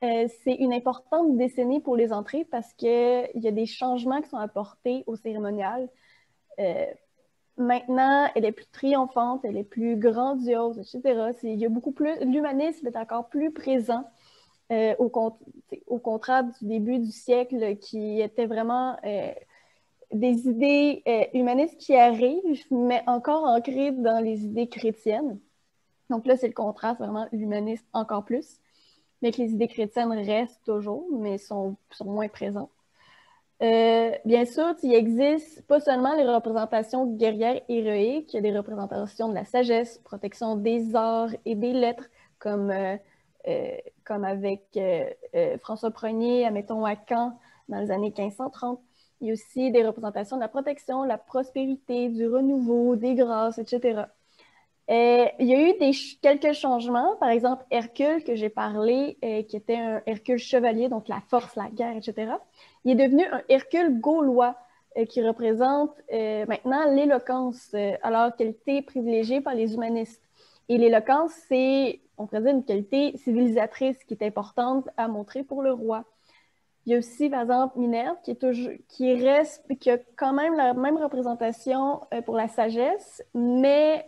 une importante décennie pour les entrées parce qu'il y a des changements qui sont apportés au cérémonial. Maintenant, elle est plus triomphante, elle est plus grandiose, etc. Il y a beaucoup plus, l'humanisme est encore plus présent au contraire du début du siècle qui était vraiment des idées humanistes qui arrivent, mais encore ancrées dans les idées chrétiennes. Donc là, c'est le contraste, vraiment l'humanisme encore plus. Mais que les idées chrétiennes restent toujours, mais sont moins présentes. Bien sûr, il existe pas seulement les représentations guerrières héroïques, il y a des représentations de la sagesse, protection des arts et des lettres, comme avec François Ier, admettons, à Caen, dans les années 1530. Il y a aussi des représentations de la protection, la prospérité, du renouveau, des grâces, etc. Il y a eu quelques changements. Par exemple, Hercule, que j'ai parlé, qui était un Hercule chevalier, donc la force, la guerre, etc. Il est devenu un Hercule gaulois, qui représente maintenant l'éloquence, alors qualité privilégiée par les humanistes. Et l'éloquence, c'est, on pourrait dire, une qualité civilisatrice qui est importante à montrer pour le roi. Il y a aussi, par exemple, Minerve, qui a quand même la même représentation pour la sagesse, mais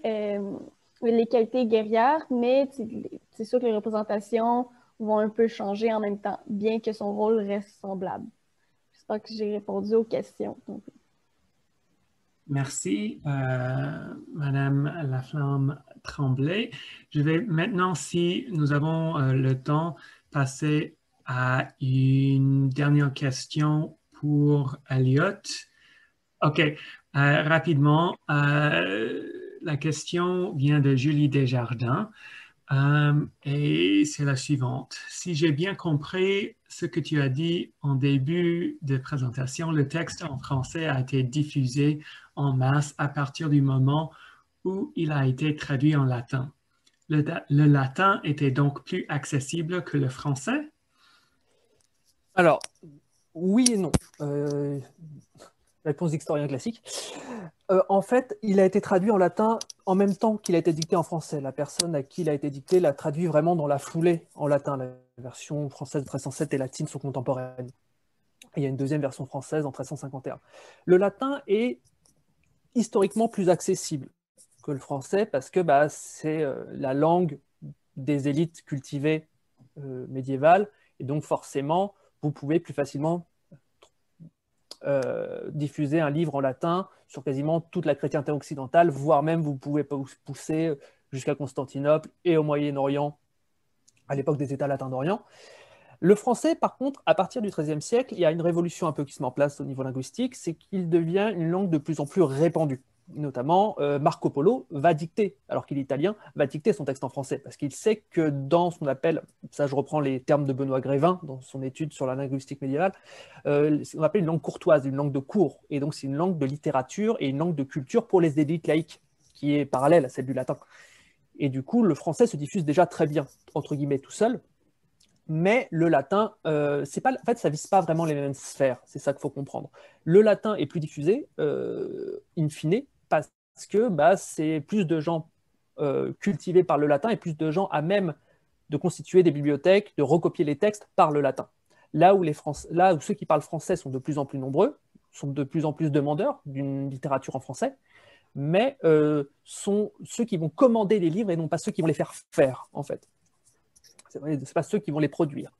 les qualités guerrières, mais c'est sûr que les représentations vont un peu changer en même temps, bien que son rôle reste semblable. J'espère que j'ai répondu aux questions. Donc. Merci, Madame Laflamme Tremblay. Je vais maintenant, si nous avons le temps, passer à une dernière question pour Elliot. OK, rapidement, la question vient de Julie Desjardins et c'est la suivante. Si j'ai bien compris ce que tu as dit en début de présentation, le texte en français a été diffusé en masse à partir du moment où il a été traduit en latin. Le latin était donc plus accessible que le français? Alors, oui et non. Réponse d'historien classique. En fait, il a été traduit en latin en même temps qu'il a été dicté en français. La personne à qui il a été dicté l'a traduit vraiment dans la foulée en latin. La version française de 1307 et latine sont contemporaines. Il y a une deuxième version française en 1351. Le latin est historiquement plus accessible que le français parce que c'est la langue des élites cultivées médiévales et donc forcément, vous pouvez plus facilement diffuser un livre en latin sur quasiment toute la chrétienté occidentale, voire même vous pouvez pousser jusqu'à Constantinople et au Moyen-Orient à l'époque des États latins d'Orient. Le français, par contre, à partir du XIIIe siècle, il y a une révolution un peu qui se met en place au niveau linguistique, c'est qu'il devient une langue de plus en plus répandue. Notamment, Marco Polo va dicter, alors qu'il est italien, va dicter son texte en français, parce qu'il sait que dans ce qu'on appelle, ça je reprends les termes de Benoît Grévin dans son étude sur la linguistique médiévale, on appelle une langue courtoise, une langue de cour, et donc c'est une langue de littérature et une langue de culture pour les élites laïques, qui est parallèle à celle du latin. Et du coup, le français se diffuse déjà très bien, entre guillemets, tout seul, mais le latin, c'est pas, en fait, ça ne vise pas vraiment les mêmes sphères, c'est ça qu'il faut comprendre. Le latin est plus diffusé, in fine, parce que c'est plus de gens cultivés par le latin et plus de gens à même de constituer des bibliothèques, de recopier les textes par le latin. Là où ceux qui parlent français sont de plus en plus nombreux, sont de plus en plus demandeurs d'une littérature en français, mais sont ceux qui vont commander les livres et non pas ceux qui vont les faire faire, en fait. Ce n'est pas ceux qui vont les produire.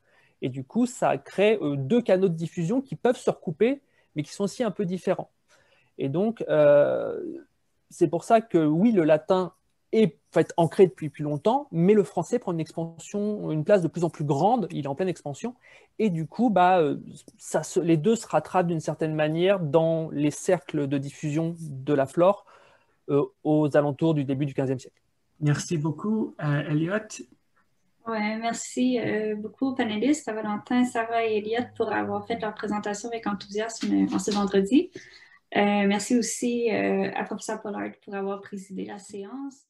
Et du coup, ça crée deux canaux de diffusion qui peuvent se recouper, mais qui sont aussi un peu différents. Et donc, c'est pour ça que oui, le latin est en fait ancré depuis plus longtemps, mais le français prend une expansion, une place de plus en plus grande, il est en pleine expansion, et du coup, les deux se rattrapent d'une certaine manière dans les cercles de diffusion de la flore aux alentours du début du XVe siècle. Merci beaucoup, Elliot. Ouais, merci beaucoup aux panélistes, à Valentin, Sarah et Elliot pour avoir fait leur présentation avec enthousiasme en ce vendredi. Merci aussi à professeur Pollard pour avoir présidé la séance.